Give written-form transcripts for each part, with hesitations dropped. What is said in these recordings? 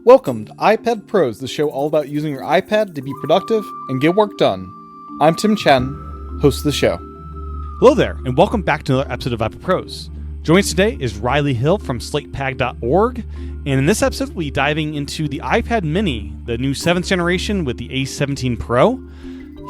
Welcome to iPad Pros, the show all about using your iPad to be productive and get work done. I'm Tim Chen, host of the show. Hello there, and welcome back to another episode of iPad Pros. Joining us today is Riley Hill from slatepag.org, and in this episode we'll be diving into the iPad mini, the new 7th generation with the A17 Pro.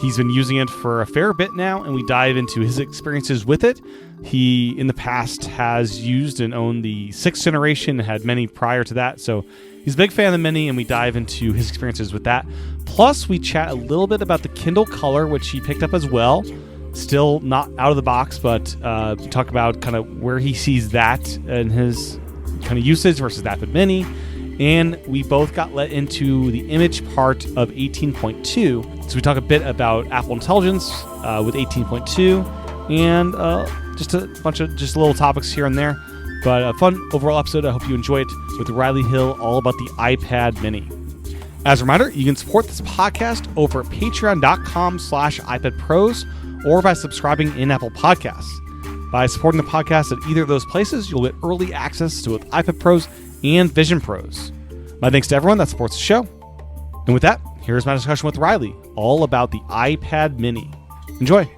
He's been using it for a fair bit now, and we dive into his experiences with it. He, in the past, has used and owned the 6th generation and had many prior to that, so he's a big fan of the Mini, and we dive into his experiences with that. Plus, we chat a little bit about the Kindle Color, which he picked up as well. Still not out of the box, but talk about kind of where he sees that and his kind of usage versus the iPad Mini. And we both got let into the image part of 18.2. So we talk a bit about Apple Intelligence with 18.2 and just a bunch of just little topics here and there. But a fun overall episode. I hope you enjoy it with Riley Hill, all about the iPad Mini. As a reminder, you can support this podcast over at patreon.com/iPadPros or by subscribing in Apple Podcasts. By supporting the podcast at either of those places, you'll get early access to both iPad Pros and Vision Pros. My thanks to everyone that supports the show. And with that, here's my discussion with Riley, all about the iPad Mini. Enjoy.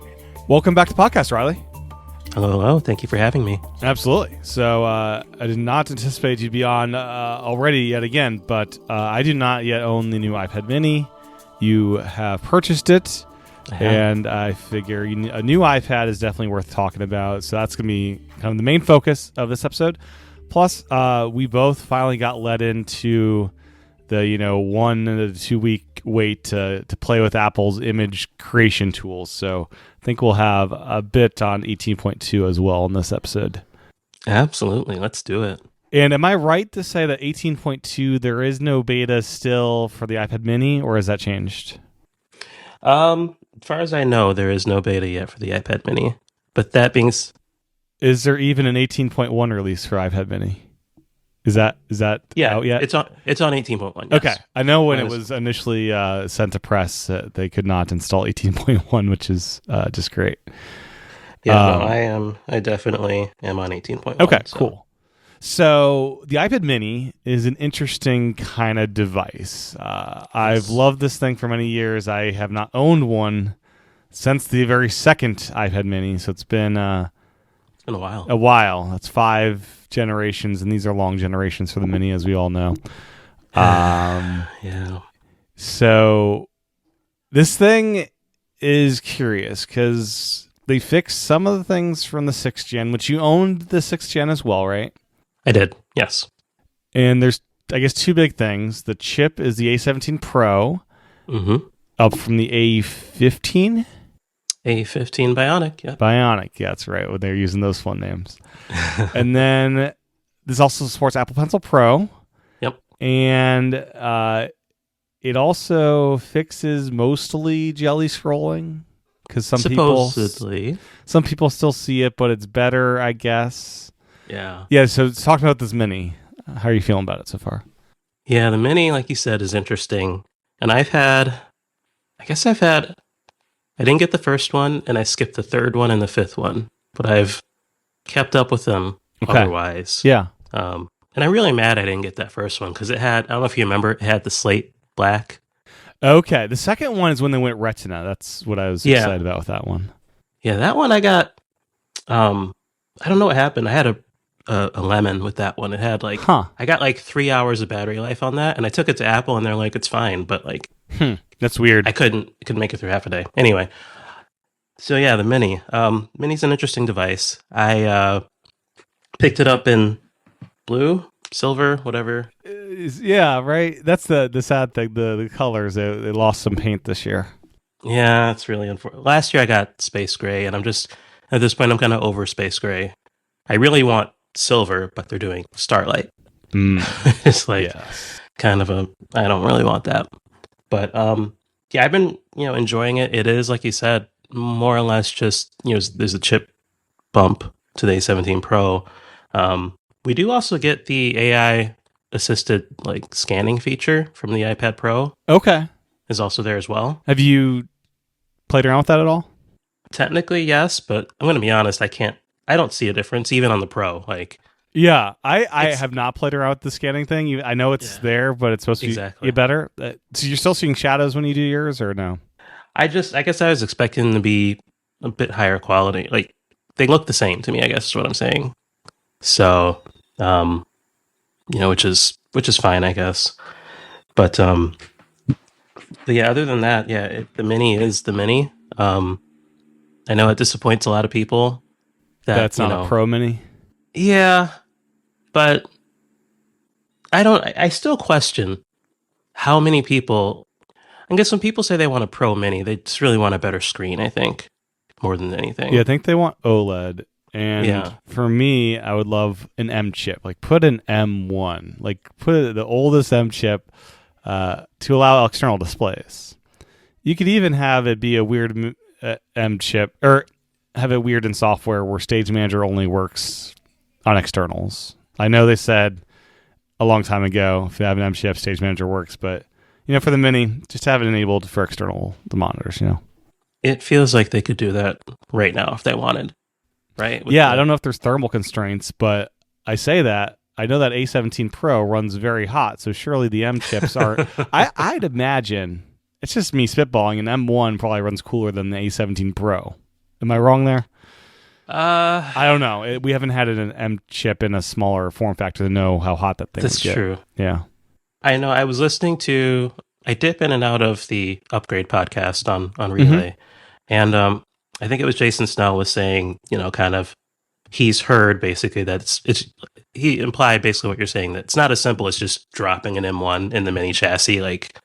Welcome back to the podcast, Riley. Hello. Thank you for having me. Absolutely. So I did not anticipate you'd be on already yet again, but I do not yet own the new iPad Mini. You have purchased it, and I figure a new iPad is definitely worth talking about. So that's going to be kind of the main focus of this episode. Plus, we both finally got let into the 1 to 2 week wait to play with Apple's image creation tools. So I think we'll have a bit on 18.2 as well in this episode. Absolutely. Let's do it. And am I right to say that 18.2, there is no beta still for the iPad Mini, or has that changed? As far as I know, there is no beta yet for the iPad Mini. But that being... Is there even an 18.1 release for iPad Mini? Is that out yet? It's on 18.1. Yes. Okay. I know when it was initially sent to press, they could not install 18.1, which is just great. Yeah, I definitely am on 18.1. Okay, cool. So the iPad Mini is an interesting kind of device. I've loved this thing for many years. I have not owned one since the very second iPad Mini, so it's been a while. That's 5 generations, and these are long generations for the Mini, as we all know. Yeah. So this thing is curious because they fixed some of the things from the 6th gen, which you owned the 6th gen as well, right? I did, yes. And there's, I guess, 2 big things. The chip is the A17 Pro, up from the A15. A15 Bionic, yeah. Bionic, yeah, that's right. Well, they're using those fun names. And then this also supports Apple Pencil Pro. Yep. And it also fixes mostly jelly scrolling because some people still see it, but it's better, I guess. Yeah. Yeah, so talking about this Mini, how are you feeling about it so far? Yeah, the Mini, like you said, is interesting. And I didn't get the first one, and I skipped the 3rd one and the 5th one, but I've kept up with them otherwise. Yeah. And I'm really mad I didn't get that first one, because it had, I don't know if you remember, it had the slate black. Okay, the second one is when they went Retina. That's what I was excited about with that one. Yeah, that one I got, I don't know what happened. I had a lemon with that one. It had I got 3 hours of battery life on that, and I took it to Apple, and they're like, it's fine, but that's weird. I couldn't make it through half a day. Anyway, so yeah, the Mini. Mini's an interesting device. I picked it up in blue, silver, whatever. Yeah, right. That's the sad thing. The colors, they lost some paint this year. Yeah, it's really unfortunate. Last year I got space gray, and I'm just, at this point, I'm kind of over space gray. I really want silver, but they're doing starlight. It's kind of I don't really want that. But yeah, I've been enjoying it. It is, like you said, more or less just there's a chip bump to the A17 Pro. We do also get the AI assisted scanning feature from the iPad Pro. Okay, is also there as well. Have you played around with that at all? Technically, yes, but I'm going to be honest. I don't see a difference even on the Pro. Yeah, I have not played around with the scanning thing. I know it's Yeah, there, but it's supposed to exactly. be better. So you're still seeing shadows when you do yours, or no? I guess I was expecting them to be a bit higher quality. Like they look the same to me, I guess is what I'm saying. So, um, which is fine, I guess. But yeah, other than that, yeah, the mini is the mini. I know it disappoints a lot of people that, That's not a Pro Mini. yeah, but I don't, I still question how many people, I guess when people say they want a Pro Mini, they just really want a better screen, I think, more than Yeah, I anything. think they want OLED. And Yeah. for me, I would love an M chip. Like put an M1. Like put the oldest M chip to allow external displays. You could even have it be a weird M chip, or have it weird in software where Stage Manager only works on externals. I know they said a long time ago if you have an M chip, Stage Manager works, but for the Mini, just have it enabled for external the monitors. It feels like they could do that right now if they wanted, right? Yeah, I don't know if there's thermal constraints, but I say that. I know that A17 Pro runs very hot, so surely the M chips are. I'd imagine, it's just me spitballing, an M1 probably runs cooler than the A17 Pro. Am I wrong there? I don't know. We haven't had an M chip in a smaller form factor to know how hot that thing That's would get. true. Yeah. I know. I dip in and out of the Upgrade podcast on Relay, and I think it was Jason Snell was saying, kind of he's heard basically that it's he implied basically what you're saying, that it's not as simple as just dropping an M1 in the mini chassis. Like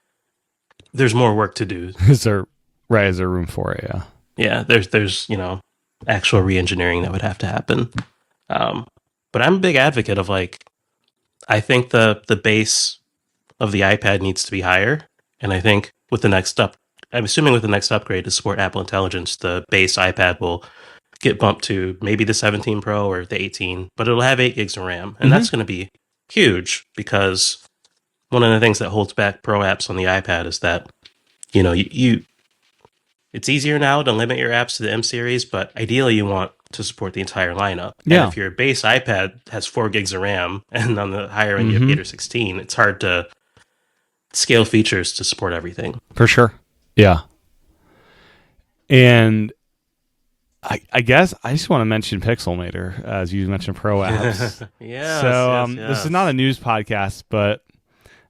there's more work to do. Is there room for it? Yeah. Yeah, there's actual re-engineering that would have to happen. But I'm a big advocate of like, I think the base of the iPad needs to be higher, and I think I'm assuming with the next upgrade to support Apple Intelligence, the base iPad will get bumped to maybe the 17 Pro or the 18, but it'll have 8 gigs of RAM, and that's going to be huge because one of the things that holds back Pro apps on the iPad is that you it's easier now to limit your apps to the M series, but ideally you want to support the entire lineup. Yeah. And if your base iPad has 4 gigs of RAM and on the higher end you have 8 or 16, it's hard to scale features to support everything. For sure. Yeah. And I guess I just want to mention Pixelmator, as you mentioned Pro apps. Yeah. So this is not a news podcast, but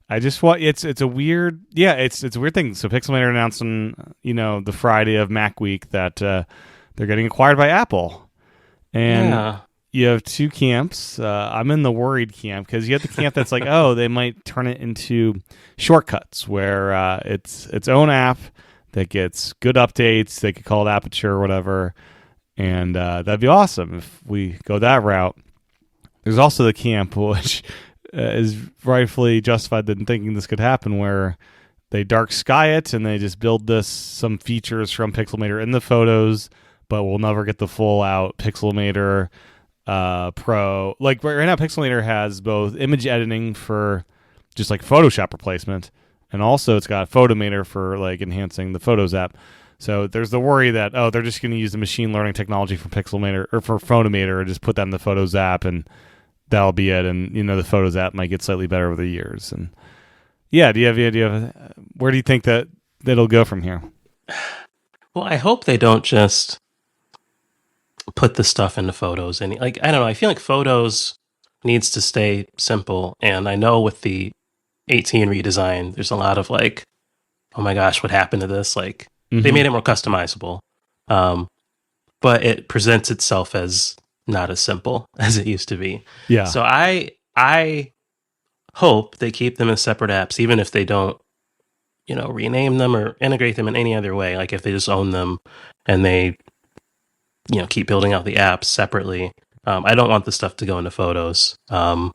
I just want it's a weird it's a weird thing. So Pixelmator announced on the Friday of Mac Week that they're getting acquired by Apple, and you have two camps. I'm in the worried camp because you have the camp that's like, oh, they might turn it into shortcuts where it's its own app that gets good updates. They could call it Aperture or whatever, and that'd be awesome if we go that route. There's also the camp which is rightfully justified in thinking this could happen, where they dark sky it and they just build some features from Pixelmator in the photos, but we'll never get the full out Pixelmator Pro. Like right now, Pixelmator has both image editing for just like Photoshop replacement, and also it's got Photomator for like enhancing the Photos app. So there's the worry that they're just going to use the machine learning technology from Pixelmator or for Photomator and just put that in the Photos app, and that'll be it. And the Photos app might get slightly better over the years. And yeah, do you have any idea of where do you think that it'll go from here? Well, I hope they don't just put the stuff into Photos. And like, I don't know, I feel like Photos needs to stay simple. And I know with the 18 redesign, there's a lot of like, oh my gosh, what happened to this? Like, they made it more customizable. But it presents itself as not as simple as it used to be. Yeah. So I hope they keep them as separate apps, even if they don't, rename them or integrate them in any other way. Like if they just own them and they, keep building out the apps separately. I don't want the stuff to go into Photos. I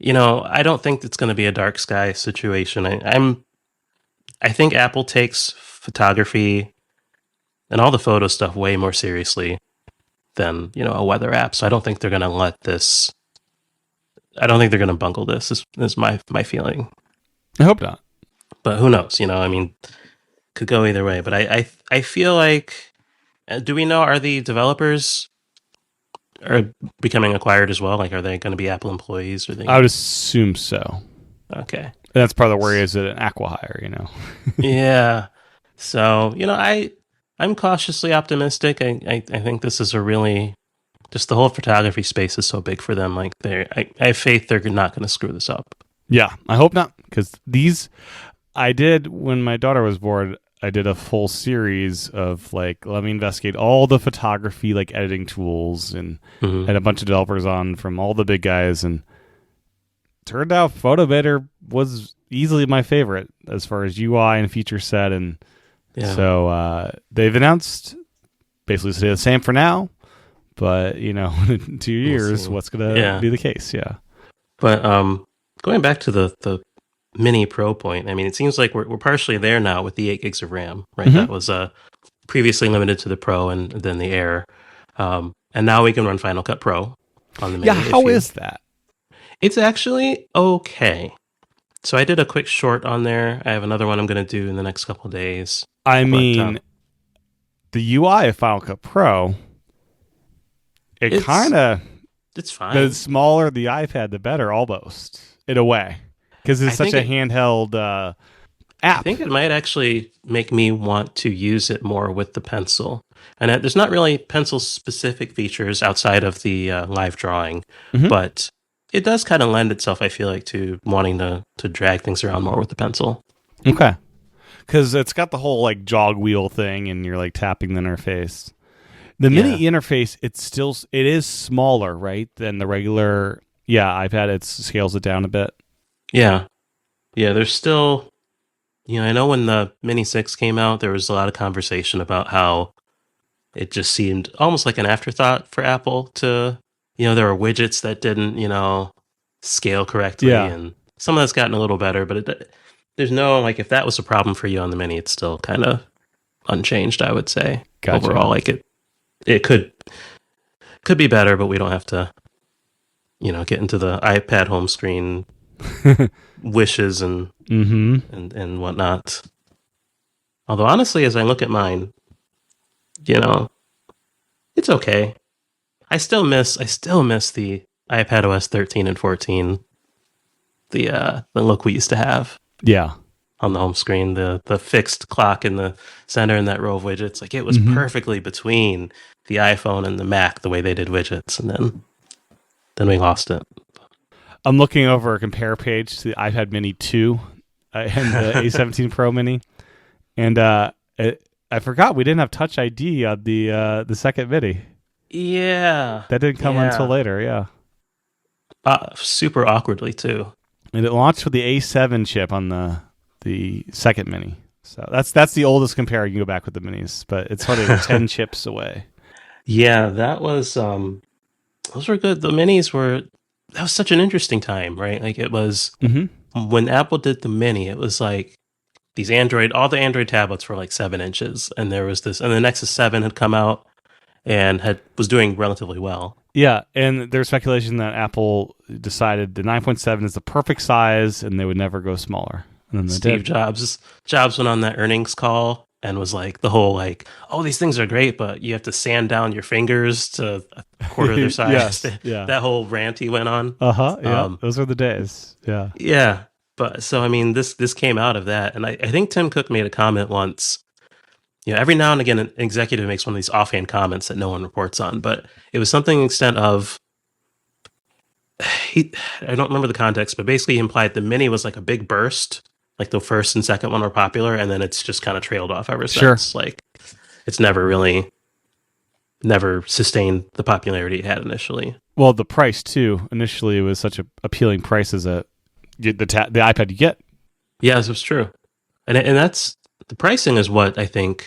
don't think it's going to be a dark sky situation. I think Apple takes photography and all the photo stuff way more seriously than, a weather app. So I don't think they're going to I don't think they're going to bungle this, is my feeling. I hope not. But who knows? Could go either way. But I feel like, do we know, are the developers are becoming acquired as well? Like, are they going to be Apple employees? Or they? I would assume so. Okay. That's part of the worry is it an acqui-hire, you know? Yeah. So, I'm cautiously optimistic. I think this is a really, just the whole photography space is so big for them. Like, I have faith they're not going to screw this up. Yeah, I hope not, because I did, when my daughter was born, I did a full series of, like, let me investigate all the photography, like, editing tools, and had a bunch of developers on from all the big guys, and turned out Photomator was easily my favorite as far as UI and feature set, and so they've announced basically stay the same for now, but in 2 years, what's gonna be the case? Yeah, but going back to the Mini Pro point, I mean, it seems like we're partially there now with the 8 gigs of RAM, right? That was previously limited to the Pro and then the Air, and now we can run Final Cut Pro on the Mini. Yeah, how is that? It's actually okay. So I did a quick short on there. I have another one I'm going to do in the next couple of days. I mean, the UI of Final Cut Pro, it's fine. The smaller the iPad, the better, almost, in a way. Because it's such a handheld app. I think it might actually make me want to use it more with the pencil. And there's not really pencil-specific features outside of the live drawing, but it does kind of lend itself, I feel like, to wanting to drag things around more with the pencil. Okay. Because it's got the whole, like, jog wheel thing, and you're, like, tapping the interface. The Mini interface, it is smaller, right, than the regular iPad. It scales it down a bit. Yeah, there's still, I know when the Mini 6 came out, there was a lot of conversation about how it just seemed almost like an afterthought for Apple to, there were widgets that didn't, scale correctly, and some of that's gotten a little better, but there's no, like, if that was a problem for you on the Mini, it's still kind of unchanged, I would say. Gotcha. Overall, like, it could be better, but we don't have to, get into the iPad home screen wishes and whatnot. Although honestly, as I look at mine, it's okay. I still miss the iPadOS 13 and 14. The look we used to have. Yeah. On the home screen, the fixed clock in the center and that row of widgets, like, it was perfectly between the iPhone and the Mac the way they did widgets, and then we lost it. I'm looking over a compare page to the iPad Mini 2 and the A17 Pro Mini, and I forgot we didn't have Touch ID on the second Mini. Yeah, that didn't come until later. Yeah, super awkwardly too. And it launched with the A7 chip on the second Mini. So that's the oldest compare. You can go back with the Minis, but it's only 10 chips away. Yeah, that was those were good. The Minis that was such an interesting time, right? Like, it was when Apple did the Mini, it was like these all the Android tablets were like 7 inches, and there was this, and the Nexus 7 had come out and was doing relatively well. Yeah, and there's speculation that Apple decided the 9.7 is the perfect size, and they would never go smaller. And then Steve Jobs went on that earnings call and was like, the whole, like, oh, these things are great, but you have to sand down your fingers to a quarter their size. That whole rant he went on. Yeah, those were the days. Yeah. But so, I mean, this came out of that. And I think Tim Cook made a comment once. Every now and again, an executive makes one of these offhand comments that no one reports on, but it was something to the extent of, I don't remember the context, but basically he implied the Mini was like a big burst. Like, the first and second one were popular, and then it's just kind of trailed off ever since. Sure. Like, it's never sustained the popularity it had initially. Well, the price too. Initially, it was such an appealing price as the iPad you get. Yeah, this was true, and that's the pricing is what I think.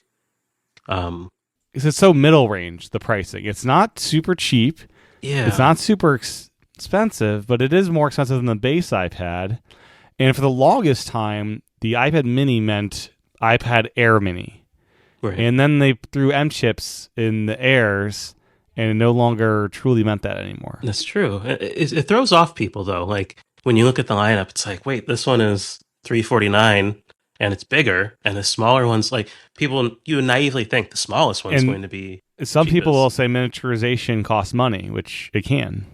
It's so middle range. The pricing, it's not super cheap. Yeah, it's not super expensive, but it is more expensive than the base iPad. And for the longest time, the iPad Mini meant iPad Air Mini. Right. And then they threw M chips in the Airs, and it no longer truly meant that anymore. That's true. It throws off people, though. Like, when you look at the lineup, it's like, wait, this one is $349, and it's bigger, and the smaller ones, like you would naively think the smallest one's going to be some cheapest. people will say miniaturization costs money, which it can.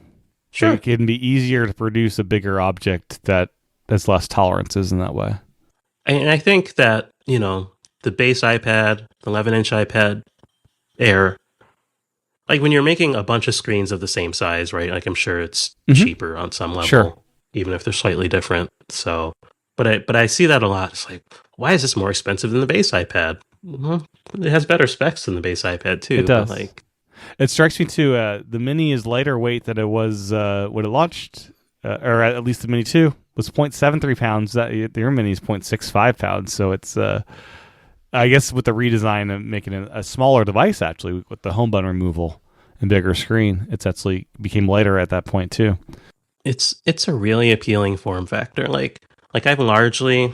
Sure. It can be easier to produce a bigger object that has less tolerances in that way. And I think that, the base iPad, the 11-inch iPad Air, like when you're making a bunch of screens of the same size, right? Like I'm sure it's cheaper on some level, Sure. even if they're slightly different. So, but I see that a lot. It's like, why is this more expensive than the base iPad? Well, it has better specs than the base iPad too. It does. But like, it strikes me too. The Mini is lighter weight than it was when it launched, or at least the Mini 2 was 0.73 pounds. That your Mini is 0.65 pounds. So it's, I guess, with the redesign and making it a smaller device, actually, with the home button removal and bigger screen, it's actually became lighter at that point too. It's a really appealing form factor. Like I've largely,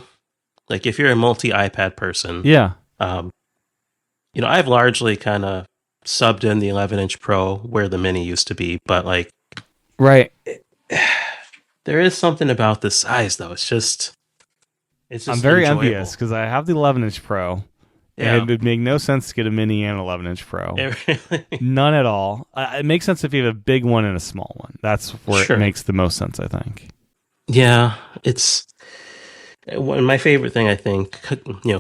like if you're a multi iPad person, Yeah. I've largely kind of subbed in the 11-inch Pro where the Mini used to be, but like, Right. there is something about the size though. It's just I'm very enjoyable. envious because I have the 11-inch Pro. Yeah. And it would make no sense to get a Mini and an 11-inch Pro. Really? None at all. It makes sense if you have a big one and a small one. That's where Sure. it makes the most sense, I think. Yeah, it's my favorite thing. I think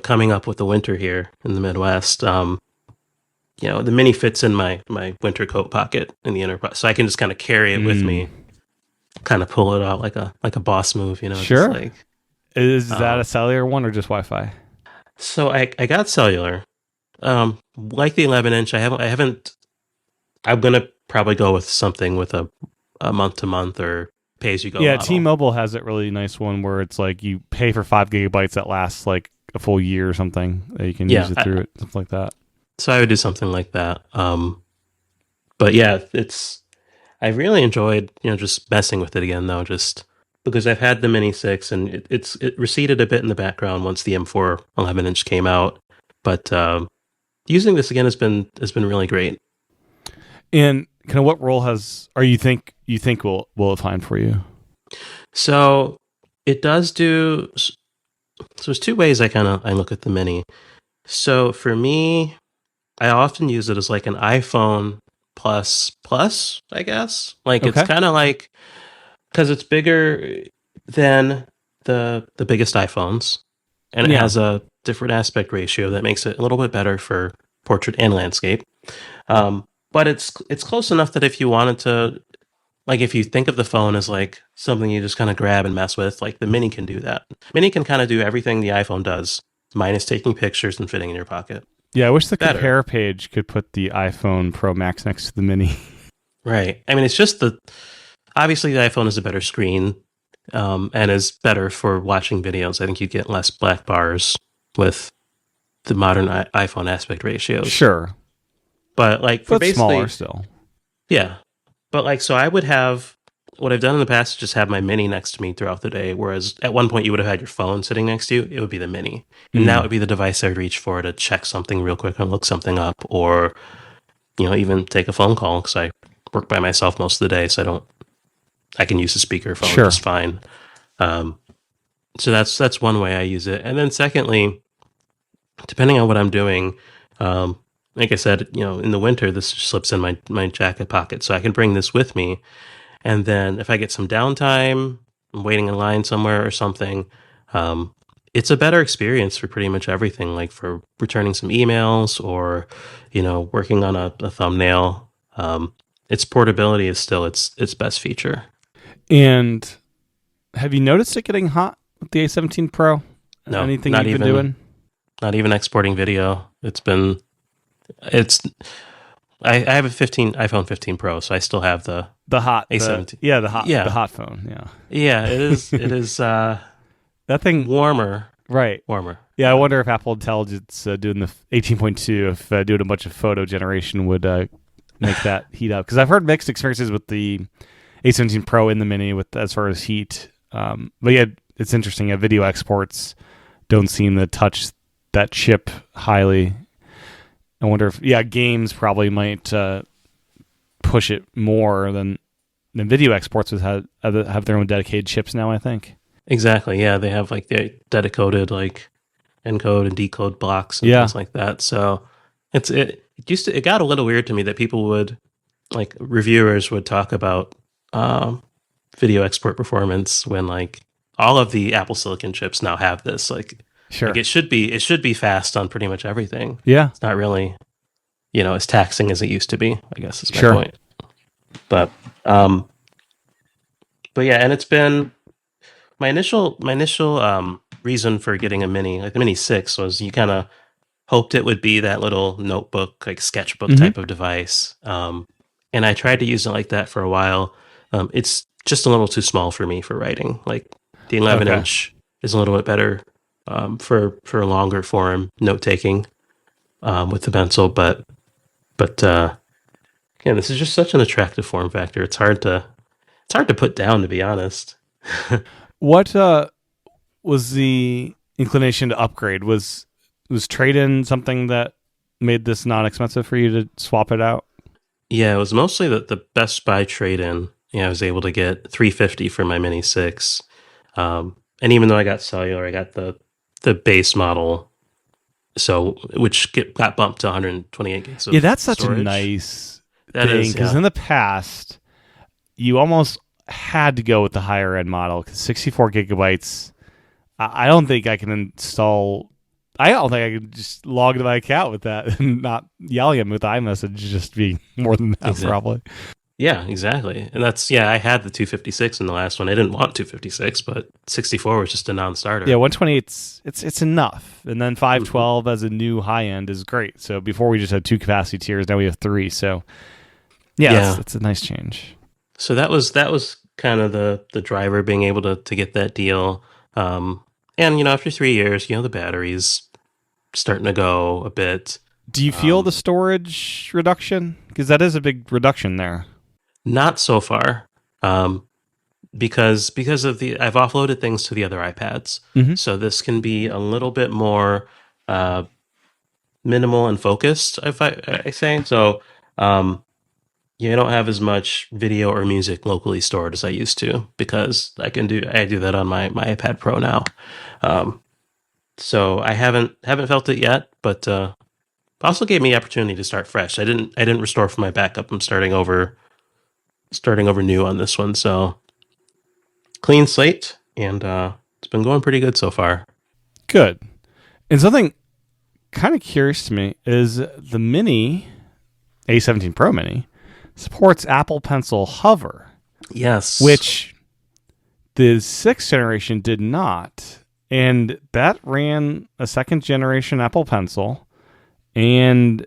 coming up with the winter here in the Midwest. The Mini fits in my winter coat pocket in the inner, so I can just kind of carry it with me, kind of pull it out like a boss move. Sure. Just like, Is that a cellular one or just Wi-Fi? So I got cellular, like the 11-inch. I haven't. I'm gonna probably go with something with a month to month or pay as you go. Yeah, model. T-Mobile has that really nice one where it's like you pay for 5 gigabytes that lasts like a full year or something. That you can use it through it, something like that. So I would do something like that. But yeah, I really enjoyed just messing with it again though, just because I've had the Mini 6 and it receded a bit in the background once the M4 11-inch came out. But using this again has been really great. And kind of what role you think will it find for you? So it does do. So there's two ways I look at the Mini. So for me, I often use it as like an iPhone plus, I guess. Like It's kind of like, because it's bigger than the biggest iPhones, and it has a different aspect ratio that makes it a little bit better for portrait and landscape. But it's close enough that if you wanted to, like if you think of the phone as like something you just kind of grab and mess with, like the Mini can do that. Mini can kind of do everything the iPhone does, minus taking pictures and fitting in your pocket. Yeah, I wish the compare page could put the iPhone Pro Max next to the Mini. Right. I mean, it's just obviously the iPhone is a better screen and is better for watching videos. I think you get less black bars with the modern iPhone aspect ratios. Sure. But like for basically smaller still. Yeah. But like, so I would have, what I've done in the past is just have my Mini next to me throughout the day. Whereas at one point you would have had your phone sitting next to you. It would be the Mini. And now it would be the device I would reach for to check something real quick and look something up, or, even take a phone call, because I work by myself most of the day. So I can use a speakerphone just fine. So that's one way I use it. And then secondly, depending on what I'm doing, like I said, in the winter, this slips in my jacket pocket, so I can bring this with me. And then if I get some downtime, I'm waiting in line somewhere or something, it's a better experience for pretty much everything, like for returning some emails or, working on a thumbnail. Its portability is still its best feature. And have you noticed it getting hot with the A17 Pro? No, anything you've been doing? Not even exporting video. I have a iPhone 15 Pro, so I still have the hot A17. The hot phone. Yeah, it is. That thing warmer, right? Warmer. Yeah, I wonder if Apple Intelligence doing the 18.2, if doing a bunch of photo generation would make that heat up. Because I've heard mixed experiences with the A17 Pro in the Mini with as far as heat. But yeah, it's interesting. Video exports don't seem to touch that chip highly. I wonder if games probably might push it more than video exports would have their own dedicated chips now, I think. Exactly. Yeah, they have like the dedicated like encode and decode blocks and things like that. So it got a little weird to me that people would, like, reviewers would talk about video export performance when, like, all of the Apple Silicon chips now have this. Like, Sure. Like it should be fast on pretty much everything. Yeah. It's not really, as taxing as it used to be, I guess is my point. But yeah, and it's been my initial reason for getting a mini, like the Mini 6, was you kind of hoped it would be that little notebook, like sketchbook type of device. And I tried to use it like that for a while. It's just a little too small for me for writing. Like the 11-inch is a little bit better for a longer form note taking with the pencil, but this is just such an attractive form factor. It's hard to put down, to be honest. What was the inclination to upgrade? Was trade-in something that made this non-expensive for you to swap it out? Yeah, it was mostly the Best Buy trade-in. I was able to get $350 for my Mini 6. And even though I got cellular, I got the base model, which got bumped to 128 gigs of that's such storage. A nice that thing, is, because in the past, you almost had to go with the higher end model, because 64 gigabytes, I don't think I can install. I don't think I could just log into my account with that and not yelling at me with iMessage just being more than that, probably. Yeah, exactly. And that's, I had the 256 in the last one. I didn't want 256, but 64 was just a non-starter. Yeah, 128, it's enough. And then 512 as a new high end is great. So before we just had 2 capacity tiers, now we have 3. So yeah. It's a nice change. So that was kind of the driver, being able to get that deal. And after 3 years, the battery's starting to go a bit. Do you feel the storage reduction? Because that is a big reduction there. Not so far, because of I've offloaded things to the other iPads, so this can be a little bit more minimal and focused. I say so. I don't have as much video or music locally stored as I used to, because I do that on my iPad Pro now. So I haven't felt it yet, but also gave me the opportunity to start fresh. I didn't restore from my backup. I'm starting over new on this one, so clean slate, and it's been going pretty good so far. Good. And something kind of curious to me is the Mini A17 Pro Mini supports Apple Pencil Hover. Yes, which the 6th generation did not, and that ran a 2nd generation Apple Pencil. And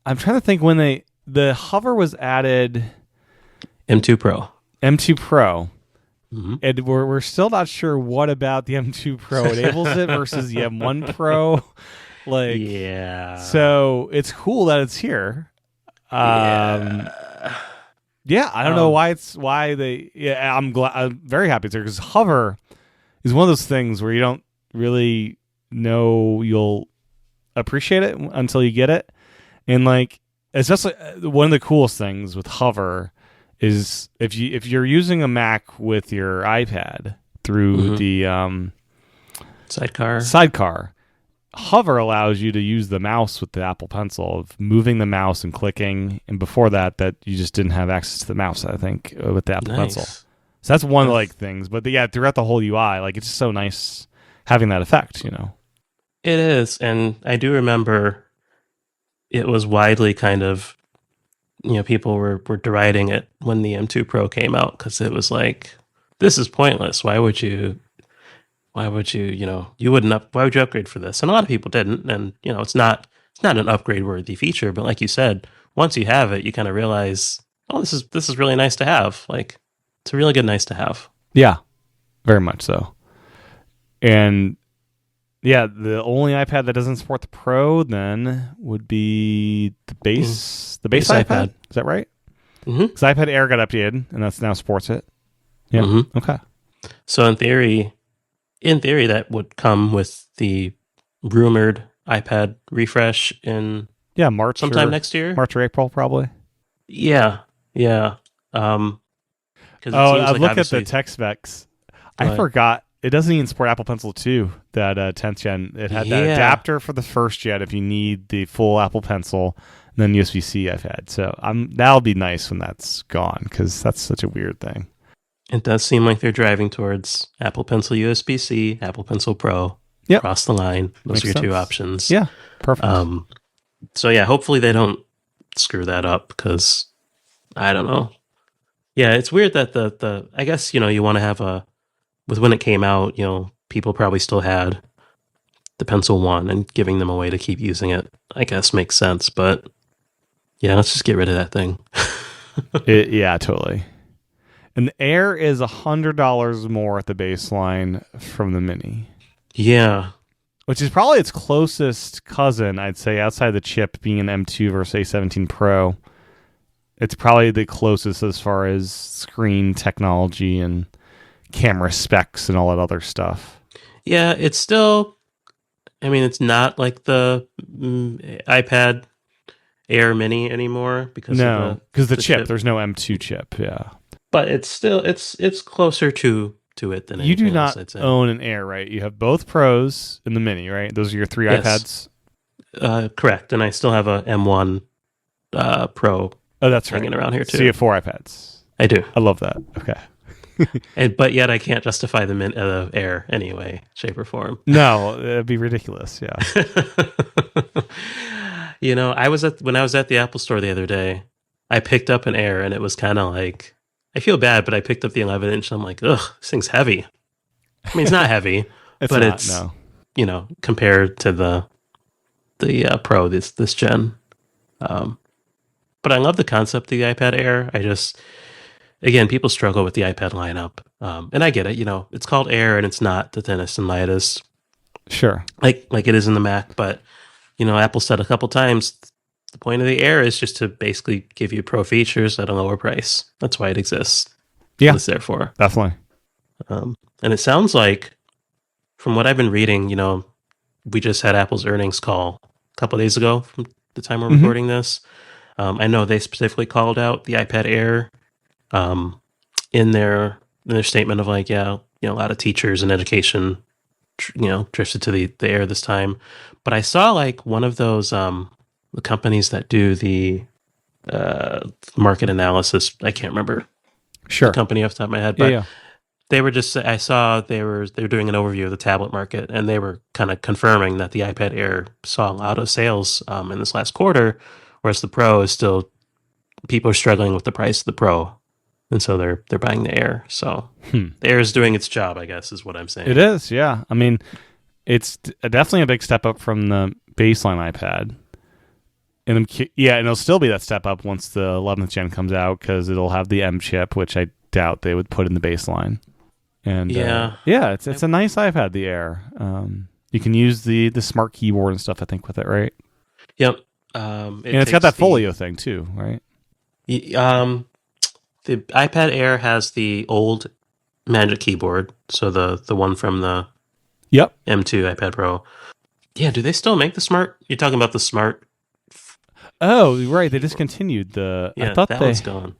I'm trying to think when the Hover was added. M2 Pro. And we're still not sure what about the M2 Pro enables it versus the M1 Pro. So it's cool that it's here. I don't know I'm very happy it's here, because Hover is one of those things where you don't really know you'll appreciate it until you get it. And especially one of the coolest things with Hover is if you're using a Mac with your iPad through the sidecar, Hover allows you to use the mouse with the Apple Pencil, of moving the mouse and clicking. And before that you just didn't have access to the mouse, I think, with the Apple Pencil. So that's one of the things. But throughout the whole UI, it's just so nice having that effect, It is, and I do remember it was widely kind of, people were deriding it when the M2 Pro came out, because it was like, this is pointless. Why would you, why would you upgrade for this? And a lot of people didn't. And, it's not an upgrade worthy feature, but like you said, once you have it, you kind of realize, oh, this is really nice to have. It's a really good nice to have. Yeah, very much so. And yeah, the only iPad that doesn't support the Pro then would be the base iPad. Is that right? Because iPad Air got updated, and that's now supports it. Yeah. Okay. So in theory, that would come with the rumored iPad refresh in March sometime next year, March or April, probably. Yeah. I look at the tech specs. I forgot It doesn't even support Apple Pencil 2, that 10th gen. It had that adapter for the first gen if you need the full Apple Pencil, and then USB-C I've had. So that'll be nice when that's gone, because that's such a weird thing. It does seem like they're driving towards Apple Pencil USB-C, Apple Pencil Pro, across the line. Those are your two options. Yeah, perfect. So yeah, hopefully they don't screw that up, because I don't know. Yeah, it's weird that the I guess, you want to have with when it came out, people probably still had the Pencil 1, and giving them a way to keep using it, I guess, makes sense. But yeah, let's just get rid of that thing. Yeah, totally. And the Air is $100 more at the baseline from the Mini. Yeah. Which is probably its closest cousin, I'd say, outside the chip being an M2 versus A17 Pro. It's probably the closest as far as screen technology and camera specs and all that other stuff. Yeah, it's still, it's not like the iPad Air Mini anymore because the chip. There's no M2 chip, yeah. But it's still, it's closer to it than you do not else, I'd say. Own an Air, right? You have both Pros and the Mini, right? Those are your three iPads? Correct, and I still have a M1 Pro. Oh, that's hanging around here too. So you have 4 iPads. I do. I love that. Okay. But yet I can't justify the Air anyway, shape or form. No, it'd be ridiculous. Yeah. When I was at the Apple Store the other day, I picked up an Air, and it was kind of like, I feel bad, but I picked up the 11 inch. And I'm like, ugh, this thing's heavy. It's not heavy, but it's compared to the Pro this gen. But I love the concept of the iPad Air. Again, people struggle with the iPad lineup. And I get it. It's called Air, and it's not the thinnest and lightest. Sure. Like it is in the Mac. But, Apple said a couple times, the point of the Air is just to basically give you Pro features at a lower price. That's why it exists. Yeah. What it's there for. Definitely. And it sounds like, from what I've been reading, we just had Apple's earnings call a couple of days ago from the time we're recording this. I know they specifically called out the iPad Air in their statement of like, a lot of teachers and education, drifted to the Air this time. But I saw like one of those the companies that do the market analysis. I can't remember the company off the top of my head, but they were just. I saw they were doing an overview of the tablet market, and they were kind of confirming that the iPad Air saw a lot of sales in this last quarter. Whereas the Pro is still, people are struggling with the price of the Pro, and so they're buying the Air. So the Air is doing its job, I guess, is what I'm saying. It is, yeah. It's definitely a big step up from the baseline iPad, and and it'll still be that step up once the 11th gen comes out, because it'll have the M chip, which I doubt they would put in the baseline. And it's a nice iPad, the Air. You can use the smart keyboard and stuff, I think, with it, right? Yep. And it's got that folio thing too, right? The iPad Air has the old Magic Keyboard, so the one from the M2 iPad Pro. Yeah, do they still make the smart? You're talking about the smart? Oh, right. They discontinued the. Yeah, I thought one's gone.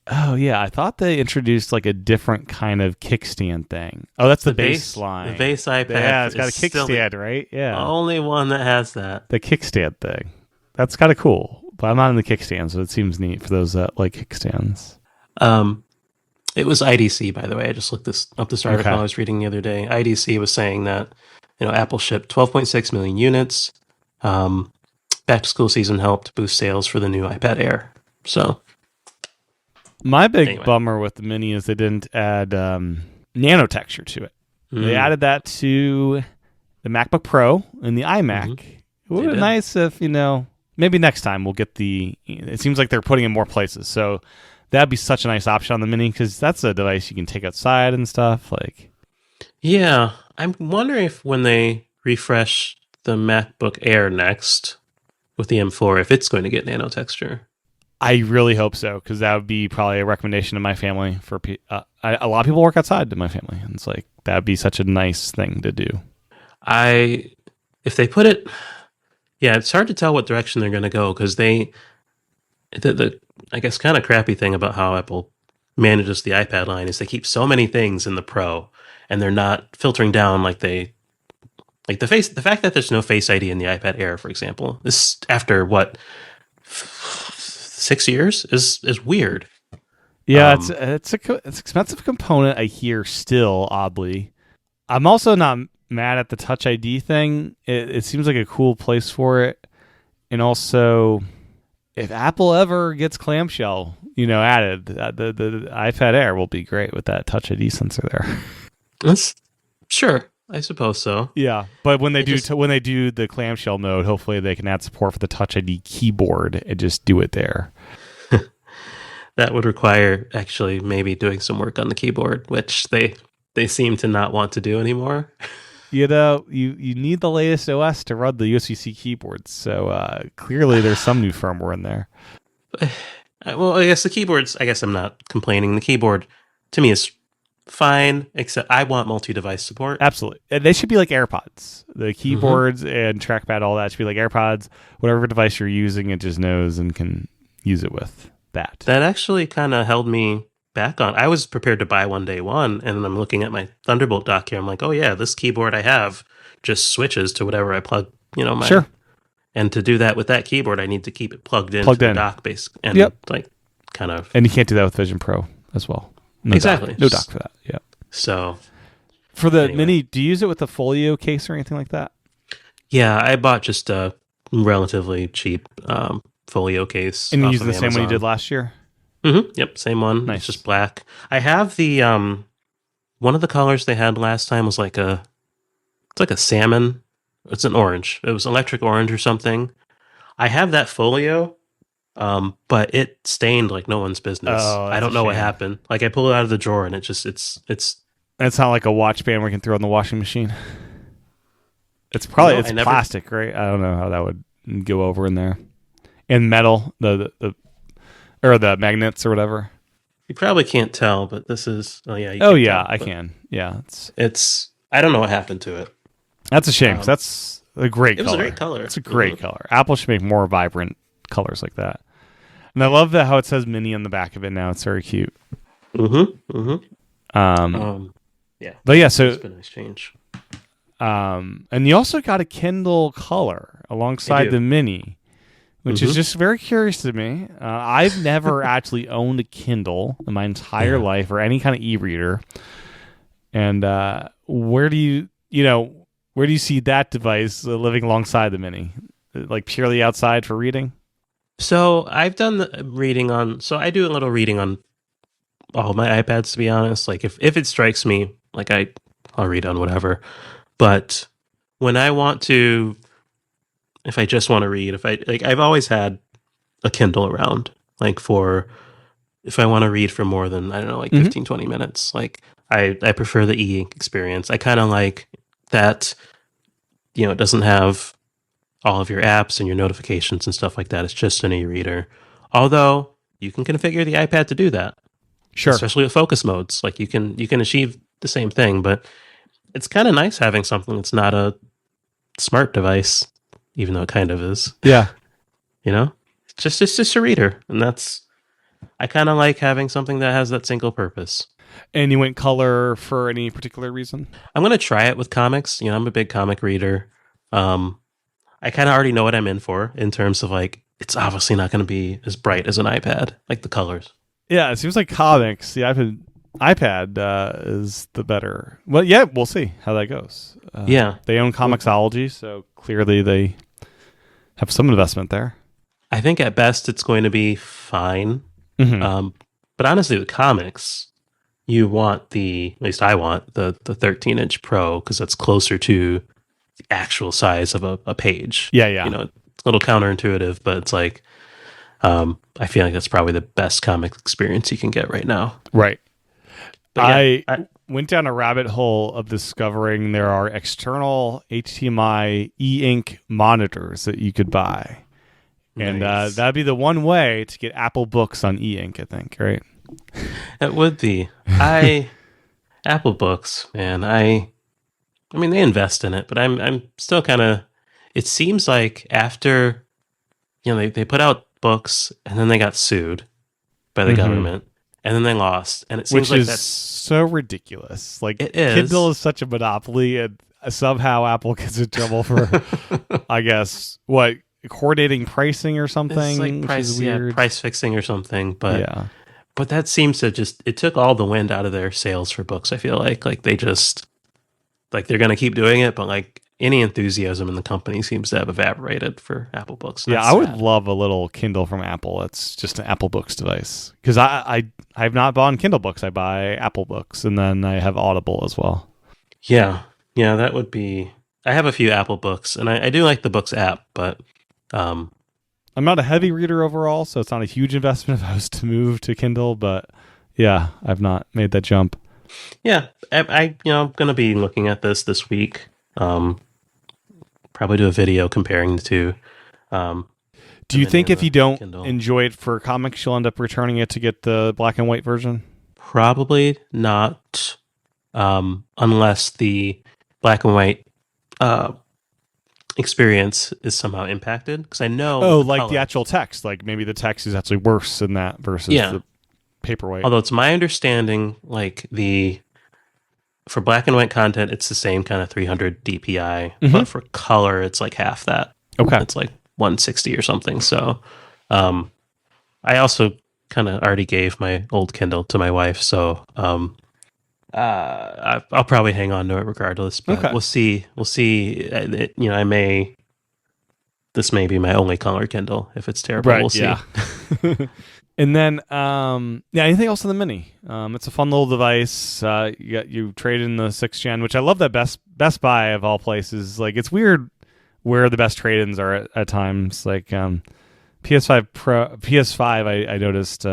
Oh yeah, I thought they introduced like a different kind of kickstand thing. Oh, that's the baseline. The base iPad. Yeah, it's got a kickstand, right? Yeah, the only one that has that. The kickstand thing. That's kind of cool, but I'm not in the kickstand, so it seems neat for those that like kickstands. It was IDC, by the way. I just looked up this article I was reading the other day. IDC was saying that Apple shipped 12.6 million units. Back to school season helped boost sales for the new iPad Air. So, my big bummer with the Mini is they didn't add Nano Texture to it. They added that to the MacBook Pro and the iMac. It would have been nice if maybe next time we'll get it seems like they're putting in more places. So that'd be such a nice option on the Mini, because that's a device you can take outside and stuff. Yeah, I'm wondering if when they refresh the MacBook Air next with the M4, if it's going to get Nano Texture. I really hope so, because that would be probably a recommendation to my family. For a lot of people work outside in my family, and it's like that would be such a nice thing to do. If they put it, it's hard to tell what direction they're going to go, because the I guess kind of crappy thing about how Apple manages the iPad line is they keep so many things in the Pro, and they're not filtering down like the fact that there's no Face ID in the iPad Air, for example, this after what 6 years is weird. Yeah, it's expensive component. I hear still oddly. I'm also not mad at the Touch ID thing. It seems like a cool place for it, and also if Apple ever gets clamshell, added, the iPad Air will be great with that Touch ID sensor there. That's sure. I suppose so. Yeah, but when they do the clamshell mode, hopefully they can add support for the Touch ID keyboard and just do it there. That would require actually maybe doing some work on the keyboard, which they seem to not want to do anymore. You need the latest OS to run the USB-C keyboards, so clearly there's some new firmware in there. Well, I guess the keyboards, I guess I'm not complaining. The keyboard, to me, is fine, except I want multi-device support. Absolutely. And they should be like AirPods. The keyboards and trackpad, all that should be like AirPods. Whatever device you're using, it just knows and can use it with that. That actually kind of held me back on. I was prepared to buy one day one, and then I'm looking at my Thunderbolt dock here. I'm like, oh yeah, this keyboard I have just switches to whatever I plug, my... Sure. And to do that with that keyboard, I need to keep it plugged into the dock base. And kind of... And you can't do that with Vision Pro as well. No exactly. Dock. No dock for that. Yeah. So... For the Mini, do you use it with a folio case or anything like that? Yeah, I bought just a relatively cheap folio case. And you use the same one you did last year? Mm-hmm. Yep, same one. Nice. It's just black. I have the one of the colors they had last time was like a salmon. It's an orange. It was electric orange or something. I have that folio, but it stained like no one's business. Oh, I don't know what happened. Like I pull it out of the drawer and it just it's. It's not like a watch band we can throw in the washing machine. It's probably plastic, right? I don't know how that would go over in there. And metal, the magnets or whatever. You probably can't tell, but this is. Oh yeah. I can. Yeah, it's. I don't know what happened to it. That's a shame. 'Cause that's a great color. It was a great color. It's a great color. Apple should make more vibrant colors like that. And I love how it says Mini on the back of it now. It's very cute. Mm-hmm. Mm-hmm. Yeah. But yeah, so it's been a nice change. And you also got a Kindle Color alongside the Mini, which is just very curious to me. I've never actually owned a Kindle in my entire life or any kind of e-reader. And where do you see that device living alongside the Mini? Like purely outside for reading? So I've done the reading on. So I do a little reading on all my iPads, to be honest. Like if it strikes me, like I'll read on whatever. But when I want to, if I just want to read, I've always had a Kindle around, like if I want to read for more than, I don't know, like 15, 20 minutes. Like I prefer the e-ink experience. I kind of like that, it doesn't have all of your apps and your notifications and stuff like that. It's just an e-reader. Although you can configure the iPad to do that. Sure. Especially with focus modes. Like you can achieve the same thing, but it's kind of nice having something that's not a smart device, even though it kind of is. Yeah. It's just a reader. And I kind of like having something that has that single purpose. And you went color for any particular reason? I'm going to try it with comics. I'm a big comic reader. I kind of already know what I'm in for in terms of like, it's obviously not going to be as bright as an iPad, like the colors. Yeah, it seems like comics. The iPad is the better. Well, yeah, we'll see how that goes. They own Comixology, so clearly they have some investment there. I think at best it's going to be fine. Mm-hmm. But honestly, with comics, you want at least I want the 13-inch Pro because that's closer to the actual size of a page. Yeah. It's a little counterintuitive, but it's like, I feel like that's probably the best comic experience you can get right now. Right. But yeah, I went down a rabbit hole of discovering there are external HDMI e-ink monitors that you could buy. And nice. That'd be the one way to get Apple Books on e-ink, I think, right? It would be. Apple Books, man. I mean, they invest in it, but I'm still kind of. It seems like after, they put out books and then they got sued by the government, and then they lost, and it Which seems like is that's so ridiculous. Like, it is. Kindle is such a monopoly, and somehow Apple gets in trouble for, I guess, what, coordinating pricing or something. It's like which price, is weird. price fixing or something. But Yeah. but that seems to it took all the wind out of their sails for books. I feel like they just like they're gonna keep doing it, but like any enthusiasm in the company seems to have evaporated for Apple Books. Yeah, That's I would sad. love a little Kindle from Apple. It's just an Apple Books device. Because I have not bought Kindle books. I buy Apple Books, and then I have Audible as well. Yeah, that would be. I have a few Apple Books, and I do like the Books app, but I'm not a heavy reader overall, so it's not a huge investment if I was to move to Kindle. But yeah, I've not made that jump. yeah, I'm gonna be looking at this week. Probably do a video comparing the two. Do you think if you don't Kindle. enjoy it for comics, you'll end up returning it to get the black and white version? Probably not, unless the black and white experience is somehow impacted. Because I know. Oh, the like color- the actual text. Like maybe the text is actually worse in that versus the paperweight. Although it's my understanding, like for black and white content, it's the same kind of 300 DPI, but for color, it's like half that. Okay. It's like 160 or something. So, I also kind of already gave my old Kindle to my wife, so I'll probably hang on to it regardless. But Okay. we'll see. We'll see. This may be my only color Kindle. If it's terrible, Right, we'll see. yeah. And then, anything else on the Mini? It's a fun little device. You trade in the 6th gen, which I love that Best Buy of all places. Like, it's weird where the best trade-ins are at times. Like, PS5 Pro, PS5, I noticed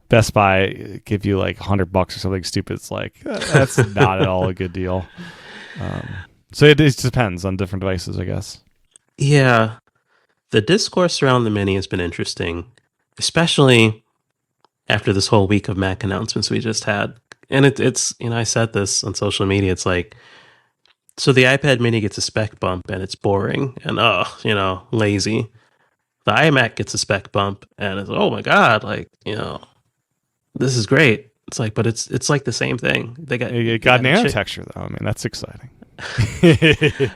Best Buy give you like $100 or something stupid. It's like, that's not at all a good deal. So it just depends on different devices, I guess. Yeah, the discourse around the Mini has been interesting, especially after this whole week of Mac announcements we just had. And it's I said this on social media. It's like, so the iPad Mini gets a spec bump and it's boring and lazy. The iMac gets a spec bump and it's, oh my god, like this is great. It's like, but it's like the same thing. It got Nano Texture though. I mean, that's exciting.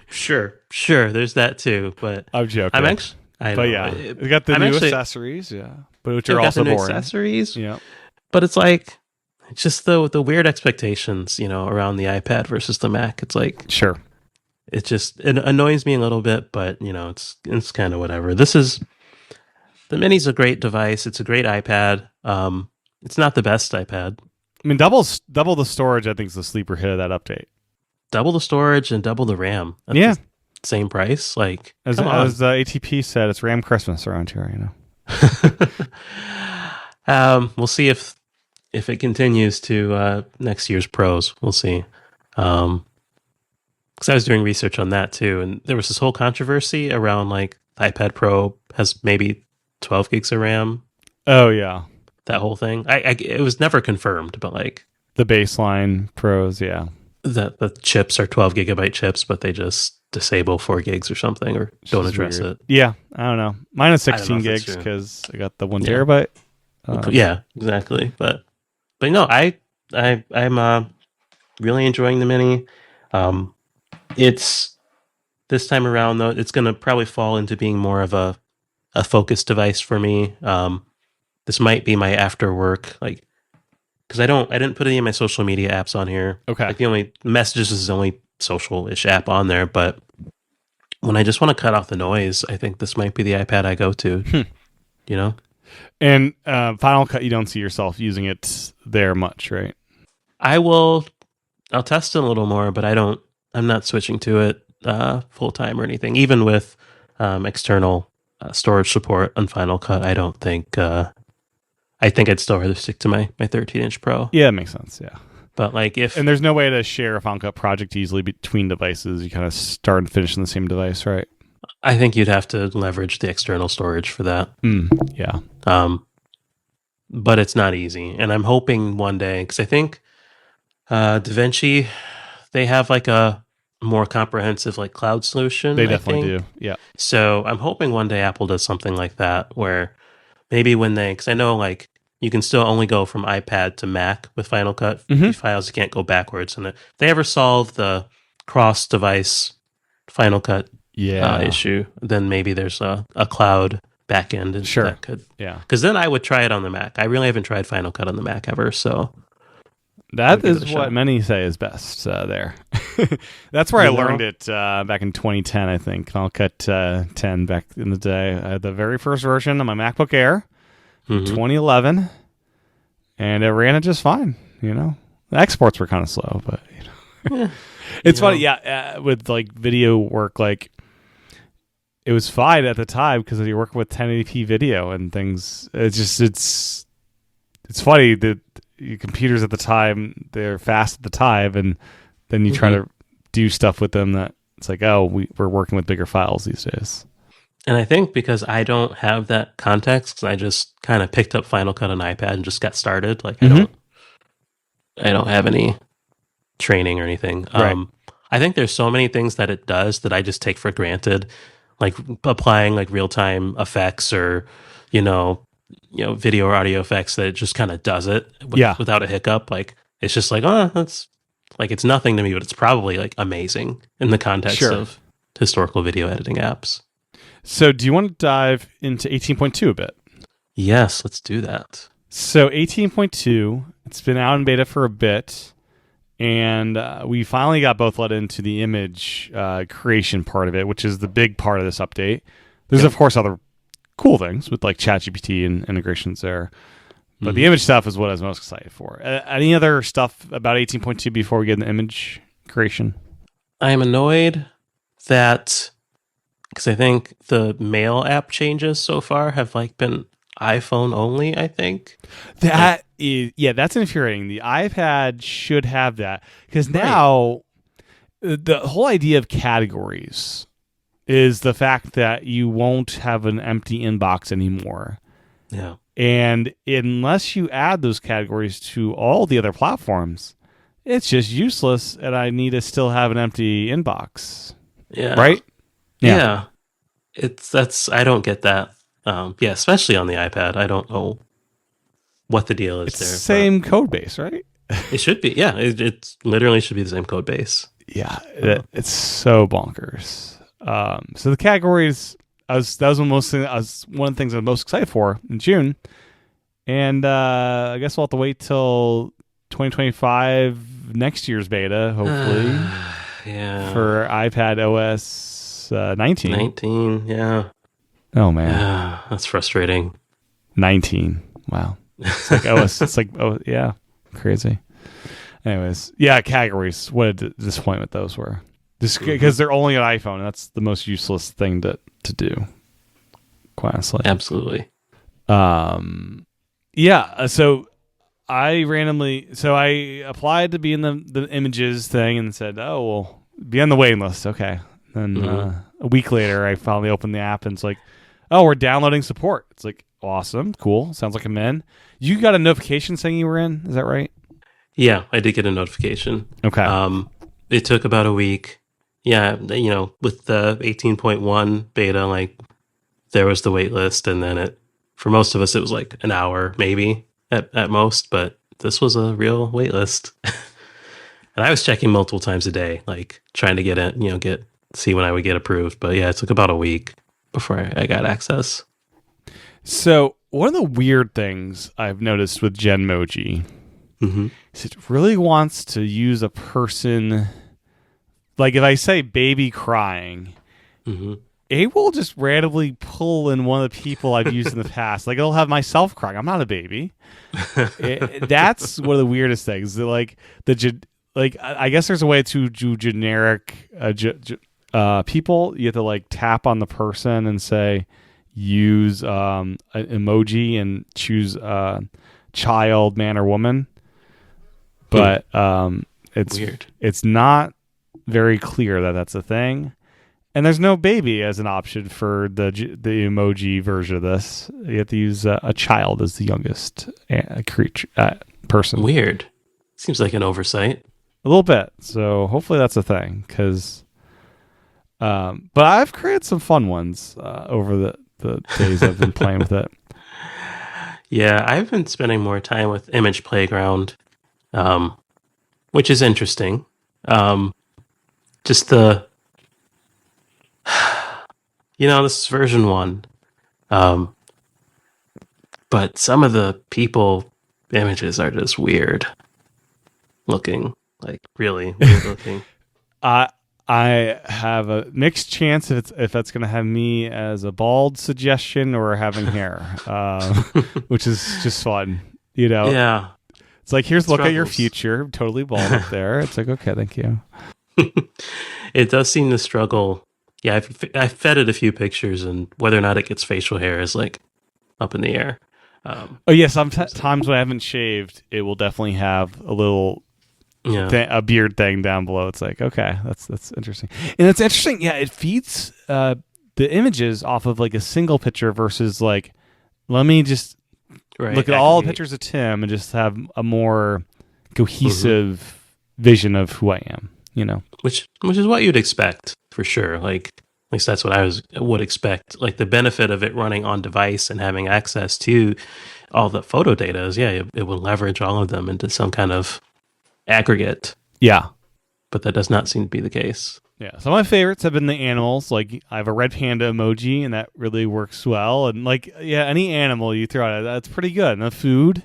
Sure. There's that too, but I'm joking. I'm actually. But yeah, we got the new accessories, but which are got also the new boring. accessories, Yeah, but it's like just the weird expectations, around the iPad versus the Mac. It's like sure. it annoys me a little bit, but it's kind of whatever. The Mini's a great device. It's a great iPad. It's not the best iPad. I mean, double the storage. I think is the sleeper hit of that update. Double the storage and double the RAM. At Yeah, the same price. Like as ATP said, it's RAM Christmas around here. We'll see if it continues to next year's Pros. We'll see. Because I was doing research on that too, and there was this whole controversy around like the iPad Pro has maybe 12 gigs of RAM. Oh yeah, That whole thing. It was never confirmed, but like the baseline Pros, yeah. the chips are 12 gigabyte chips, but they just disable 4 gigs or something, or don't address it. Yeah, I don't know. Mine is 16 if that's gigs true. because I got the 1 terabyte. Yeah, exactly. But no, I'm really enjoying the Mini. It's this time around though, it's going to probably fall into being more of a focus device for me. This might be my after work, like, because I didn't put any of my social media apps on here. Okay. Like the only Messages is the only social-ish app on there, but when I just want to cut off the noise, I think this might be the iPad I go to. And Final Cut, you don't see yourself using it there much, right? I'll test it a little more, but I'm not switching to it full time or anything. Even with external storage support on Final Cut, I don't think. I think I'd still rather stick to my 13-inch Pro. Yeah, it makes sense. Yeah, But like and there's no way to share a Final Cut project easily between devices. You kind of start and finish on the same device, right? I think you'd have to leverage the external storage for that. Yeah. But it's not easy, and I'm hoping one day, because I think DaVinci, they have like a more comprehensive like cloud solution. They definitely do. Yeah. So I'm hoping one day Apple does something like that, where maybe when because I know like you can still only go from iPad to Mac with Final Cut files. You can't go backwards. And if they ever solve the cross-device Final Cut issue, then maybe there's a cloud backend. And Sure. that could, Yeah. because then I would try it on the Mac. I really haven't tried Final Cut on the Mac ever, so that is what many say is best there. That's where I learned it back in 2010, I think. Final Cut 10 back in the day. I had the very first version on my MacBook Air, 2011, and it ran it just fine. The exports were kind of slow, but it's funny. With like video work, like it was fine at the time because you're working with 1080p video and things. It's funny that your computers at the time, they're fast at the time, and then you try to do stuff with them that it's like, we're working with bigger files these days. And I think because I don't have that context, I just kind of picked up Final Cut on iPad and just got started. Like I don't have any training or anything. Right. I think there's so many things that it does that I just take for granted, like applying like real-time effects or video or audio effects, that it just kind of does it without a hiccup. Like it's just like, that's like, it's nothing to me, but it's probably like amazing in the context of historical video editing apps. So do you want to dive into 18.2 a bit? Yes, let's do that. So 18.2, it's been out in beta for a bit, and we finally got both let into the image creation part of it, which is the big part of this update. There's, of course, other cool things with like ChatGPT and integrations there. But the image stuff is what I was most excited for. Any other stuff about 18.2 before we get into image creation? I am annoyed that, because I think the mail app changes so far have like been iPhone only, I think. That's infuriating. The iPad should have that, because now the whole idea of categories is the fact that you won't have an empty inbox anymore. Yeah. And unless you add those categories to all the other platforms, it's just useless, and I need to still have an empty inbox. Yeah. Right? Yeah. I don't get that. Especially on the iPad. I don't know what the deal is it's there. It's the same code base, right? It should be. Yeah. It literally should be the same code base. Yeah. It's so bonkers. So the categories, that was one of the things I was most excited for in June. And I guess we'll have to wait till 2025, next year's beta, hopefully. For iPadOS 19. 19, yeah. Oh, man. Yeah, that's frustrating. 19. Wow. It's like OS. It's like, crazy. Anyways, categories. What a disappointment those were. Just because they're only on iPhone, and that's the most useless thing to do, quite honestly. Absolutely. So I applied to be in the images thing and said, be on the waiting list. Okay. Then a week later, I finally opened the app and it's like, we're downloading support. It's like, awesome, cool. Sounds like I'm in. You got a notification saying you were in. Is that right? Yeah, I did get a notification. Okay. It took about a week. Yeah, with the 18.1 beta, like there was the wait list, and then for most of us it was like an hour maybe at most, but this was a real wait list. And I was checking multiple times a day, like trying to get it, see when I would get approved. But yeah, it took about a week before I got access. So one of the weird things I've noticed with Genmoji is it really wants to use a person. Like if I say baby crying, it will just randomly pull in one of the people I've used in the past. Like it'll have myself crying. I'm not a baby. That's one of the weirdest things. Like I guess there's a way to do generic people. You have to like tap on the person and say use an emoji and choose child, man, or woman. But it's weird. It's not very clear that that's a thing, and there's no baby as an option for the emoji version of this. You have to use a child as the youngest creature person. Weird. Seems like an oversight. A little bit. So hopefully that's a thing. But I've created some fun ones over the days I've been playing with it. Yeah, I've been spending more time with Image Playground, which is interesting. Just this is version 1. But some of the people images are just weird looking, like really weird looking. I have a mixed chance if that's going to have me as a bald suggestion or having hair, which is just fun. Yeah. It's like, here's a look at your Struggles. future, totally bald up there. It's like, okay, thank you. It does seem to struggle. Yeah, I fed it a few pictures, and whether or not it gets facial hair is like up in the air. Oh yeah, sometimes when I haven't shaved, it will definitely have a little a beard thing down below. It's like, okay, that's interesting, and it's interesting. Yeah, it feeds the images off of like a single picture versus like, let me just look at all the pictures of Tim and just have a more cohesive vision of who I am. Which is what you'd expect for sure. Like, at least that's what I would expect. Like the benefit of it running on device and having access to all the photo data is, it will leverage all of them into some kind of aggregate. Yeah, but that does not seem to be the case. Yeah, some of my favorites have been the animals. Like, I have a red panda emoji, and that really works well. And like, yeah, any animal you throw at it, that's pretty good. And the food,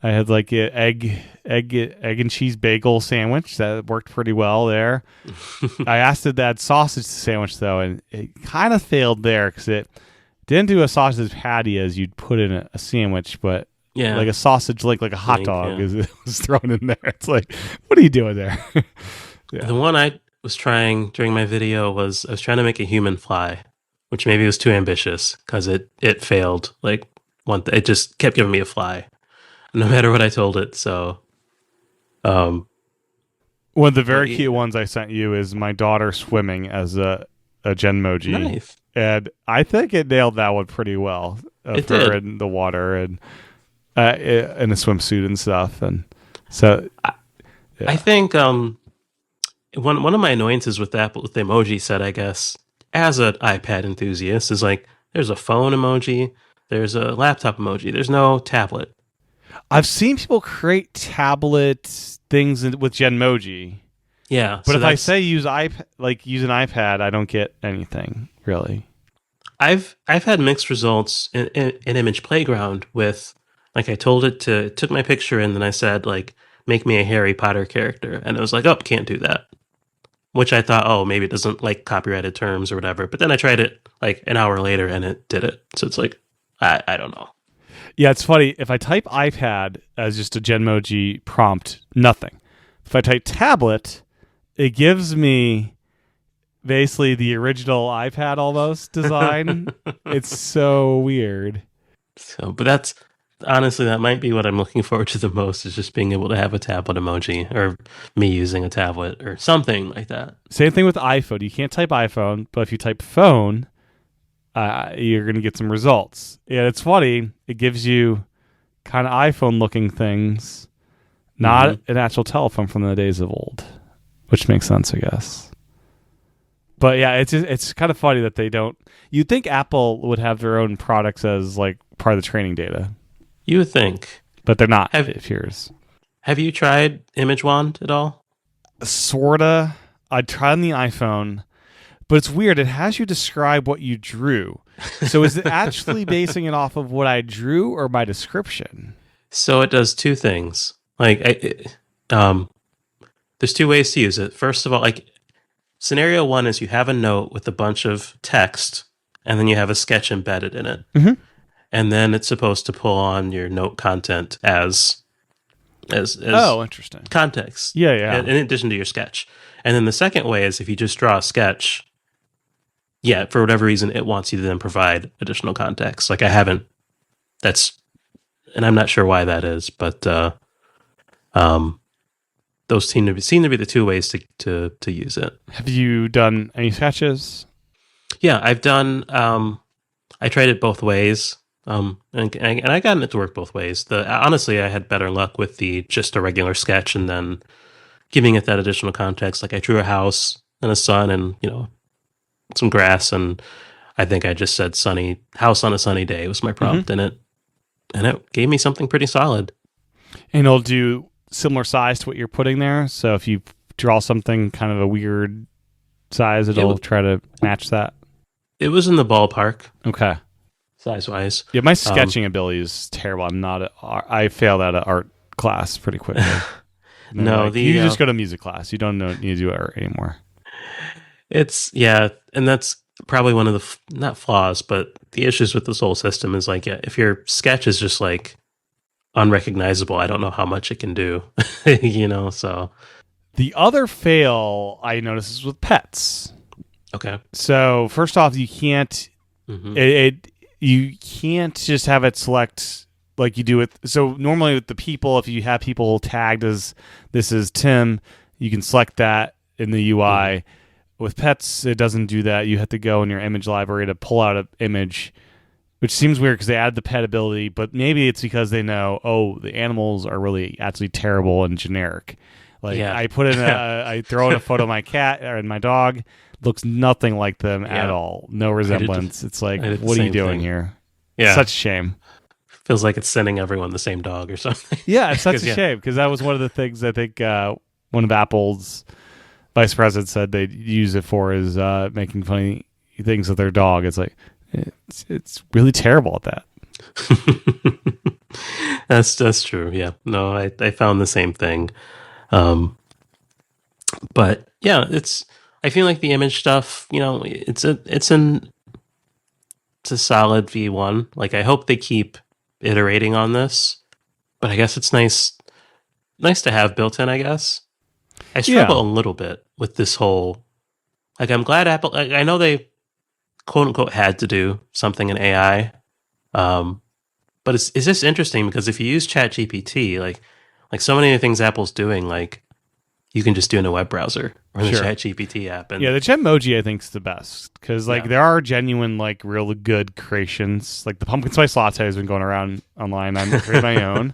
I had like an egg and cheese bagel sandwich that worked pretty well there. I asked it that sausage sandwich though, and it kind of failed there because it didn't do a sausage patty as you'd put in a sandwich, but like a sausage, like a hot dog was thrown in there. It's like, what are you doing there? The one I was trying during my video was I was trying to make a human fly, which maybe was too ambitious because it failed. Like it just kept giving me a fly, no matter what I told it. So, one of the very cute ones I sent you is my daughter swimming as a Genmoji. Nice. And I think it nailed that one pretty well. It her did. in the water and in a swimsuit and stuff. And so, I think one of my annoyances with that, with the emoji set, I guess, as an iPad enthusiast, is like there's a phone emoji, there's a laptop emoji, there's no tablet. I've seen people create tablet things with Genmoji. Yeah, but if I say use an iPad, I don't get anything really. I've had mixed results in Image Playground with, like, I told it took my picture and then I said, like, make me a Harry Potter character, and it was like, oh, can't do that. Which I thought, oh, maybe it doesn't like copyrighted terms or whatever. But then I tried it like an hour later and it did it. So it's like, I don't know. Yeah, it's funny. If I type iPad as just a Genmoji prompt, nothing. If I type tablet, it gives me basically the original iPad almost design. It's so weird. So, but that's honestly, that might be what I'm looking forward to the most, is just being able to have a tablet emoji or me using a tablet or something like that. Same thing with iPhone. You can't type iPhone, but if you type phone, you're going to get some results. Yeah, it's funny. It gives you kind of iPhone looking things, not an actual telephone from the days of old, which makes sense, I guess. But yeah, it's kind of funny that they don't. You'd think Apple would have their own products as like part of the training data. You would think. But they're not. It appears. Have you tried Image Wand at all? Sorta. I tried on the iPhone, but it's weird. It has you describe what you drew. So is it actually basing it off of what I drew or my description? So it does two things. Like, there's two ways to use it. First of all, like, scenario one is you have a note with a bunch of text, and then you have a sketch embedded in it. Mm-hmm. And then it's supposed to pull on your note content as interesting context. Yeah. In addition to your sketch. And then the second way is if you just draw a sketch, for whatever reason, it wants you to then provide additional context. Like, and I'm not sure why that is, but those seem to be the two ways to use it. Have you done any sketches? Yeah, I've done. I tried it both ways. And I got it to work both ways. Honestly, I had better luck with just a regular sketch and then giving it that additional context. Like, I drew a house and a sun and, some grass, and I think I just said house on a sunny day was my prompt, and and it gave me something pretty solid. And it'll do similar size to what you're putting there. So if you draw something kind of a weird size, it'll try to match that. It was in the ballpark. Okay. Size-wise. Yeah, my sketching ability is terrible. I failed out of art class pretty quickly. No, you just go to music class. You don't need to do art anymore. And that's probably one of the, not flaws, but the issues with this whole system is like, if your sketch is just like unrecognizable, I don't know how much it can do, so. The other fail I noticed is with pets. Okay. So first off, you can't, you can't just have it select like you do with, so normally with the people, if you have people tagged as this is Tim, you can select that in the UI. Mm-hmm. With pets, it doesn't do that. You have to go in your image library to pull out an image, which seems weird because they added the pet ability, but maybe it's because they know, the animals are really actually terrible and generic. Like I put in I throw in a photo of my cat and my dog, looks nothing like them at all. No resemblance. It's like, what are you doing here? Yeah. Such a shame. Feels like it's sending everyone the same dog or something. Yeah, it's such a shame because that was one of the things I think one of Apple's vice president said they'd use it for is making funny things with their dog. It's like, it's really terrible at that. That's true. Yeah. No, I found the same thing. But yeah, I feel like the image stuff, it's a solid V1. Like I hope they keep iterating on this, but I guess it's nice to have built in, I guess. I struggle a little bit with this whole, like, I'm glad Apple, I know they quote unquote had to do something in AI. But it's just interesting because if you use ChatGPT, like so many of the things Apple's doing, like you can just do in a web browser or in the ChatGPT app. And the Genmoji I think is the best because there are genuine, like real good creations. Like the pumpkin spice latte has been going around online. I'm creating my own,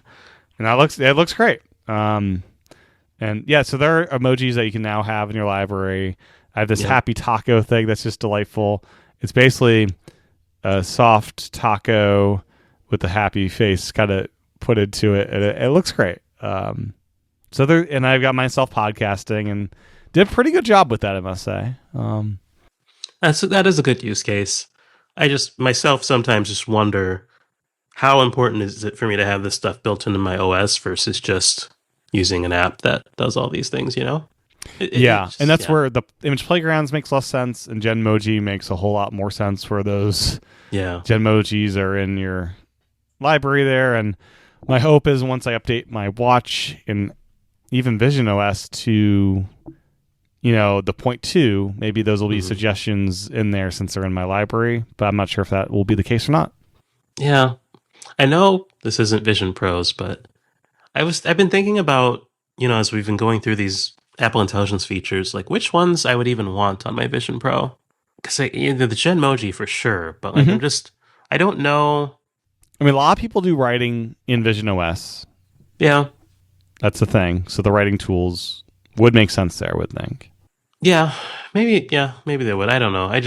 and it looks great. And yeah, so there are emojis that you can now have in your library. I have this happy taco thing that's just delightful. It's basically a soft taco with a happy face kind of put into it, and it looks great. So there, and I've got myself podcasting and did a pretty good job with that, I must say. That is a good use case. I just myself sometimes just wonder how important is it for me to have this stuff built into my OS versus just using an app that does all these things, and that's where the image playgrounds makes less sense, and Genmoji makes a whole lot more sense where those Genmojis are in your library there. And my hope is once I update my watch and even Vision OS to, the 0.2, maybe those will be suggestions in there since they're in my library, but I'm not sure if that will be the case or not. Yeah. I know this isn't Vision Pros, but I've been thinking about, as we've been going through these Apple Intelligence features, like which ones I would even want on my Vision Pro. Because the Genmoji for sure, but like I don't know. I mean, a lot of people do writing in Vision OS. Yeah. That's the thing. So the writing tools would make sense there, I would think. Yeah, maybe they would. I don't know.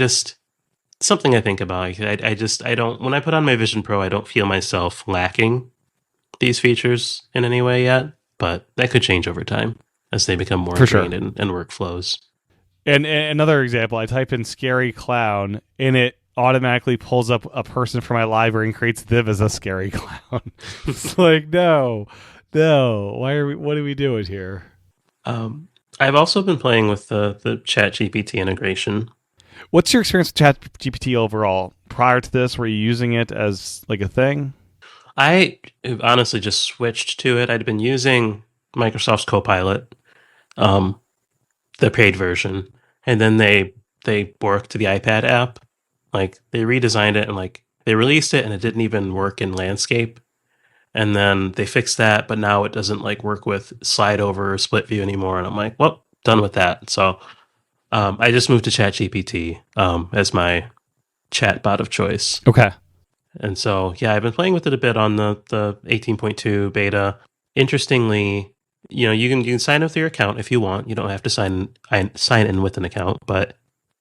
Something I think about. I don't, when I put on my Vision Pro, I don't feel myself lacking these features in any way yet, but that could change over time as they become more ingrained in workflows. And another example, I type in scary clown and it automatically pulls up a person from my library and creates them as a scary clown. It's like, no, what are we doing here? I've also been playing with the ChatGPT integration. What's your experience with ChatGPT overall? Prior to this, were you using it as like a thing? I honestly just switched to it. I'd been using Microsoft's Copilot, the paid version, and then they worked the iPad app. Like they redesigned it and like they released it and it didn't even work in landscape. And then they fixed that, but now it doesn't like work with slide over or split view anymore. And I'm like, well, done with that. So I just moved to ChatGPT as my chatbot of choice. Okay. And so, yeah, I've been playing with it a bit on the 18.2 beta. Interestingly, you can sign up with your account if you want. You don't have to sign in with an account, but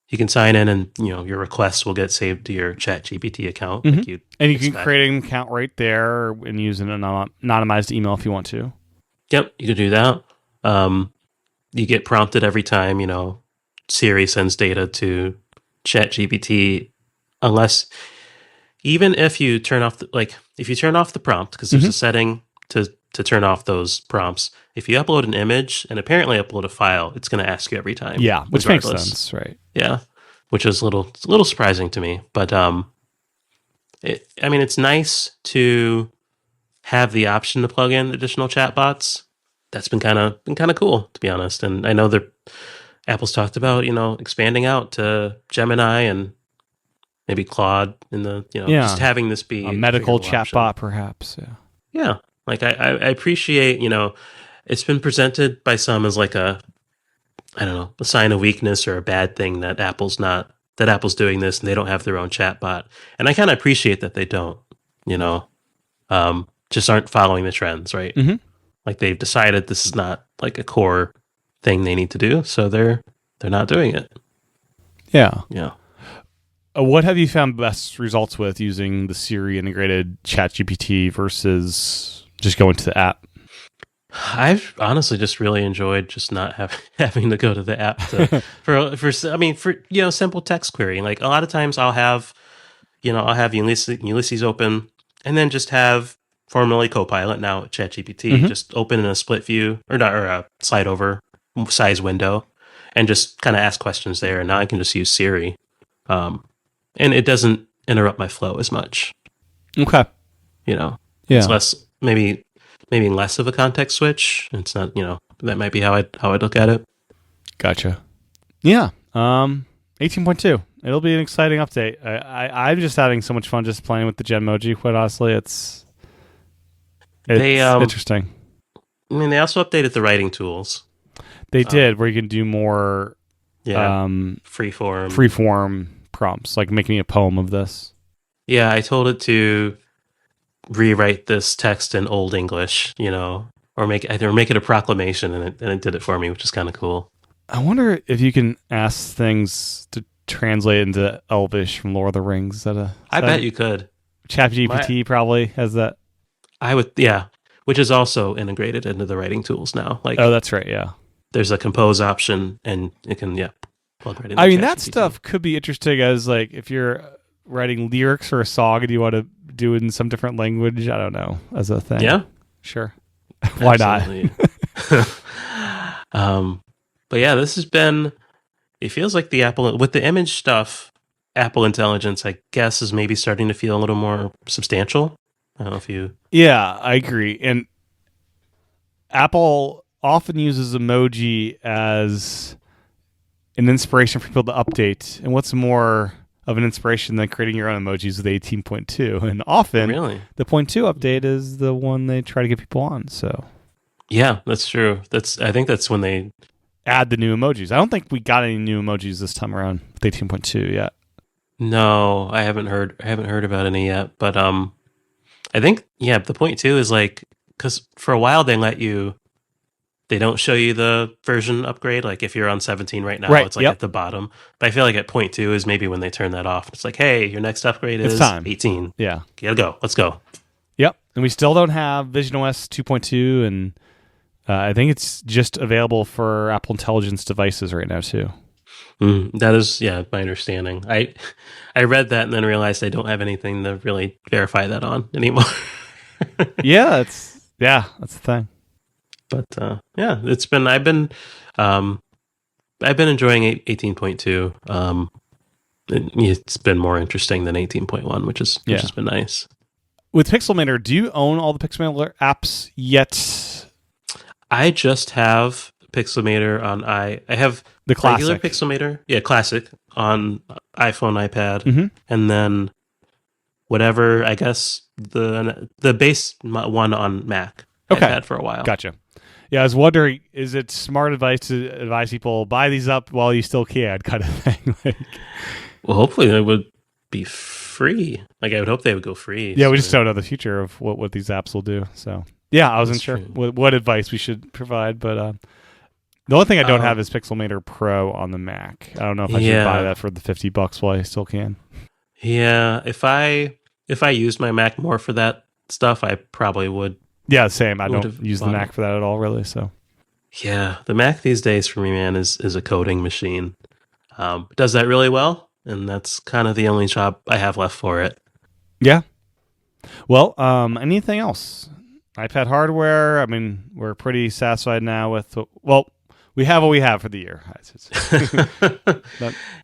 you can sign in, and your requests will get saved to your ChatGPT account. Mm-hmm. Like and you can create an account right there and use an anonymized email if you want to. Yep, you can do that. You get prompted every time Siri sends data to ChatGPT, unless even if you turn off if you turn off the prompt, because there's a setting to turn off those prompts. If you upload an image and apparently upload a file, it's going to ask you every time. Yeah, which makes regardless. sense, right? Yeah, which is a little surprising to me, but it's nice to have the option to plug in additional chatbots. That's been kind of cool, to be honest. And I know Apple's talked about expanding out to Gemini and maybe Claude in the just having this be a medical chatbot, option. perhaps. Yeah, like I appreciate it's been presented by some as like a sign of weakness or a bad thing that Apple's doing this and they don't have their own chatbot. And I kind of appreciate that they don't, just aren't following the trends, right? Mm-hmm. Like they've decided this is not like a core thing they need to do, so they're not doing it. Yeah. Yeah. What have you found best results with using the Siri integrated ChatGPT versus just going to the app? I've honestly just really enjoyed just not having to go to the app for simple text query. Like a lot of times I'll have Ulysses open and then just have formerly Copilot, now ChatGPT, just open in a split view or a slide over size window and just kind of ask questions there. And now I can just use Siri. And it doesn't interrupt my flow as much. Okay. It's less, maybe less of a context switch. It's not, that might be how I'd look at it. Gotcha. Yeah. 18.2. It'll be an exciting update. I'm just having so much fun just playing with the Genmoji. Quite honestly, it's interesting. They also updated the writing tools. They did, where you can do more freeform prompts, like make me a poem of this. Yeah, I told it to rewrite this text in Old English, or make it a proclamation, and it did it for me, which is kind of cool. I wonder if you can ask things to translate into Elvish from Lord of the Rings. I bet you could. ChatGPT probably has that. I would, yeah, which is also integrated into the writing tools now. Like, oh, that's right, yeah. There's a compose option, and it can plug right in. I mean, that stuff could be interesting as like if you're writing lyrics for a song and you want to do it in some different language. I don't know, as a thing. Yeah, sure. Why not? But yeah, this has been. It feels like the Apple with the image stuff. Apple Intelligence, I guess, is maybe starting to feel a little more substantial. I don't know if you. Yeah, I agree. And Apple often uses emoji as an inspiration for people to update. And what's more of an inspiration than creating your own emojis with 18.2? And often, the 0.2 update is the one they try to get people on. So, yeah, that's true. I think that's when they add the new emojis. I don't think we got any new emojis this time around with 18.2 yet. No, I haven't heard about any yet. But I think the 0.2 is like, because for a while they don't show you the version upgrade. Like if you're on 17 right now, it's like at the bottom. But I feel like at 0.2 is maybe when they turn that off. It's like, hey, your next upgrade is 18. Yeah. Gotta go. Let's go. Yep. And we still don't have visionOS 2.2. And I think it's just available for Apple Intelligence devices right now too. That is, my understanding. I read that and then realized I don't have anything to really verify that on anymore. That's the thing. But it's been I've been enjoying 18.2. It's been more interesting than 18.1, which has been nice. With Pixelmator, do you own all the Pixelmator apps yet? I just have Pixelmator on I have the classic regular Pixelmator, classic on iPhone, iPad, and then whatever, I guess the base one on Mac. I've had for a while. Gotcha. Yeah, I was wondering, is it smart advice to advise people buy these up while you still can, kind of thing? Well, hopefully they would be free. Like I would hope they would go free. Yeah, we just don't know the future of what these apps will do. So yeah, I wasn't sure what advice we should provide, but The only thing I don't have is Pixelmator Pro on the Mac. I don't know if I should buy that for the $50 while I still can. Yeah, if I used my Mac more for that stuff, I probably would. Yeah, same. I don't use the Mac for that at all, really. So, yeah, the Mac these days for me, man, is a coding machine. It does that really well, and that's kind of the only job I have left for it. Yeah. Well, anything else? iPad hardware. I mean, we're pretty satisfied now with. Well, we have what we have for the year.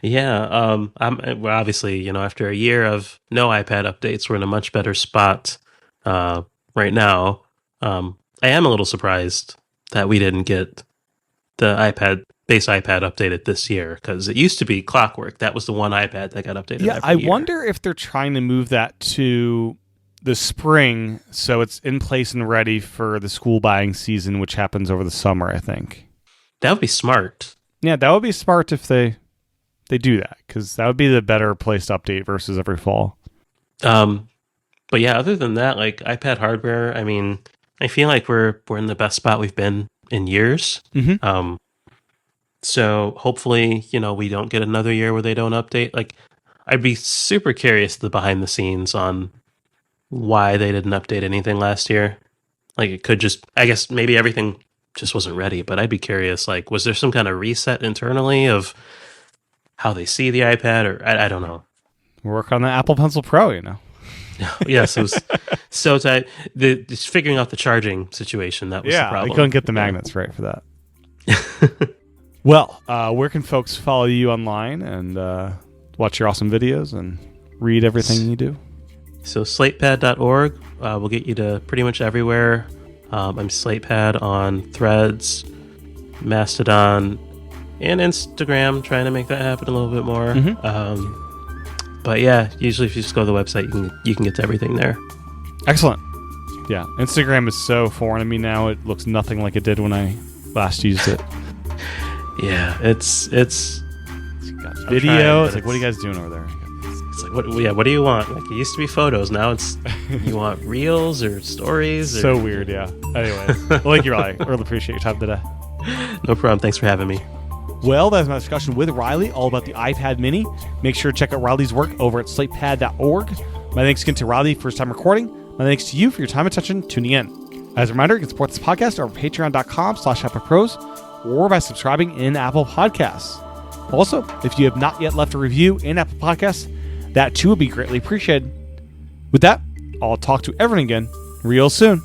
Yeah. Well, obviously, after a year of no iPad updates, we're in a much better spot right now. I am a little surprised that we didn't get the base iPad updated this year, because it used to be clockwork. That was the one iPad that got updated. Yeah, every year. Wonder if they're trying to move that to the spring, so it's in place and ready for the school buying season, which happens over the summer, I think. That would be smart. Yeah, that would be smart if they do that, because that would be the better placed update versus every fall. But yeah, other than that, like iPad hardware, I mean, I feel like we're in the best spot we've been in years. Mm-hmm. So hopefully, we don't get another year where they don't update. Like, I'd be super curious the behind the scenes on why they didn't update anything last year. Like, it could just, I guess maybe everything just wasn't ready, but I'd be curious, like, was there some kind of reset internally of how they see the iPad, or I don't know. Work on the Apple Pencil Pro, Yes, it was so tight. Just figuring out the charging situation, that was the problem. They couldn't get the magnets right for that. Well, where can folks follow you online and watch your awesome videos and read everything you do? So slatepad.org will get you to pretty much everywhere. I'm Slatepad on Threads, Mastodon, and Instagram, trying to make that happen a little bit more. Mm-hmm. But yeah, usually if you just go to the website, you can get to everything there. Excellent. Yeah, Instagram is so foreign to me now. It looks nothing like it did when I last used it. Yeah, it's got video. It's like, what are you guys doing over there? It's like, what do you want? Like, it used to be photos. Now it's, you want reels or stories? So weird, yeah. Anyway, thank you, Riley. Really appreciate your time today. No problem. Thanks for having me. Well, that's my discussion with Riley all about the iPad mini. Make sure to check out Riley's work over at slatepad.org. My thanks again to Riley for his time recording. My thanks to you for your time and attention tuning in. As a reminder, you can support this podcast over patreon.com/ApplePros or by subscribing in Apple Podcasts. Also, if you have not yet left a review in Apple Podcasts, that too would be greatly appreciated. With that, I'll talk to everyone again real soon.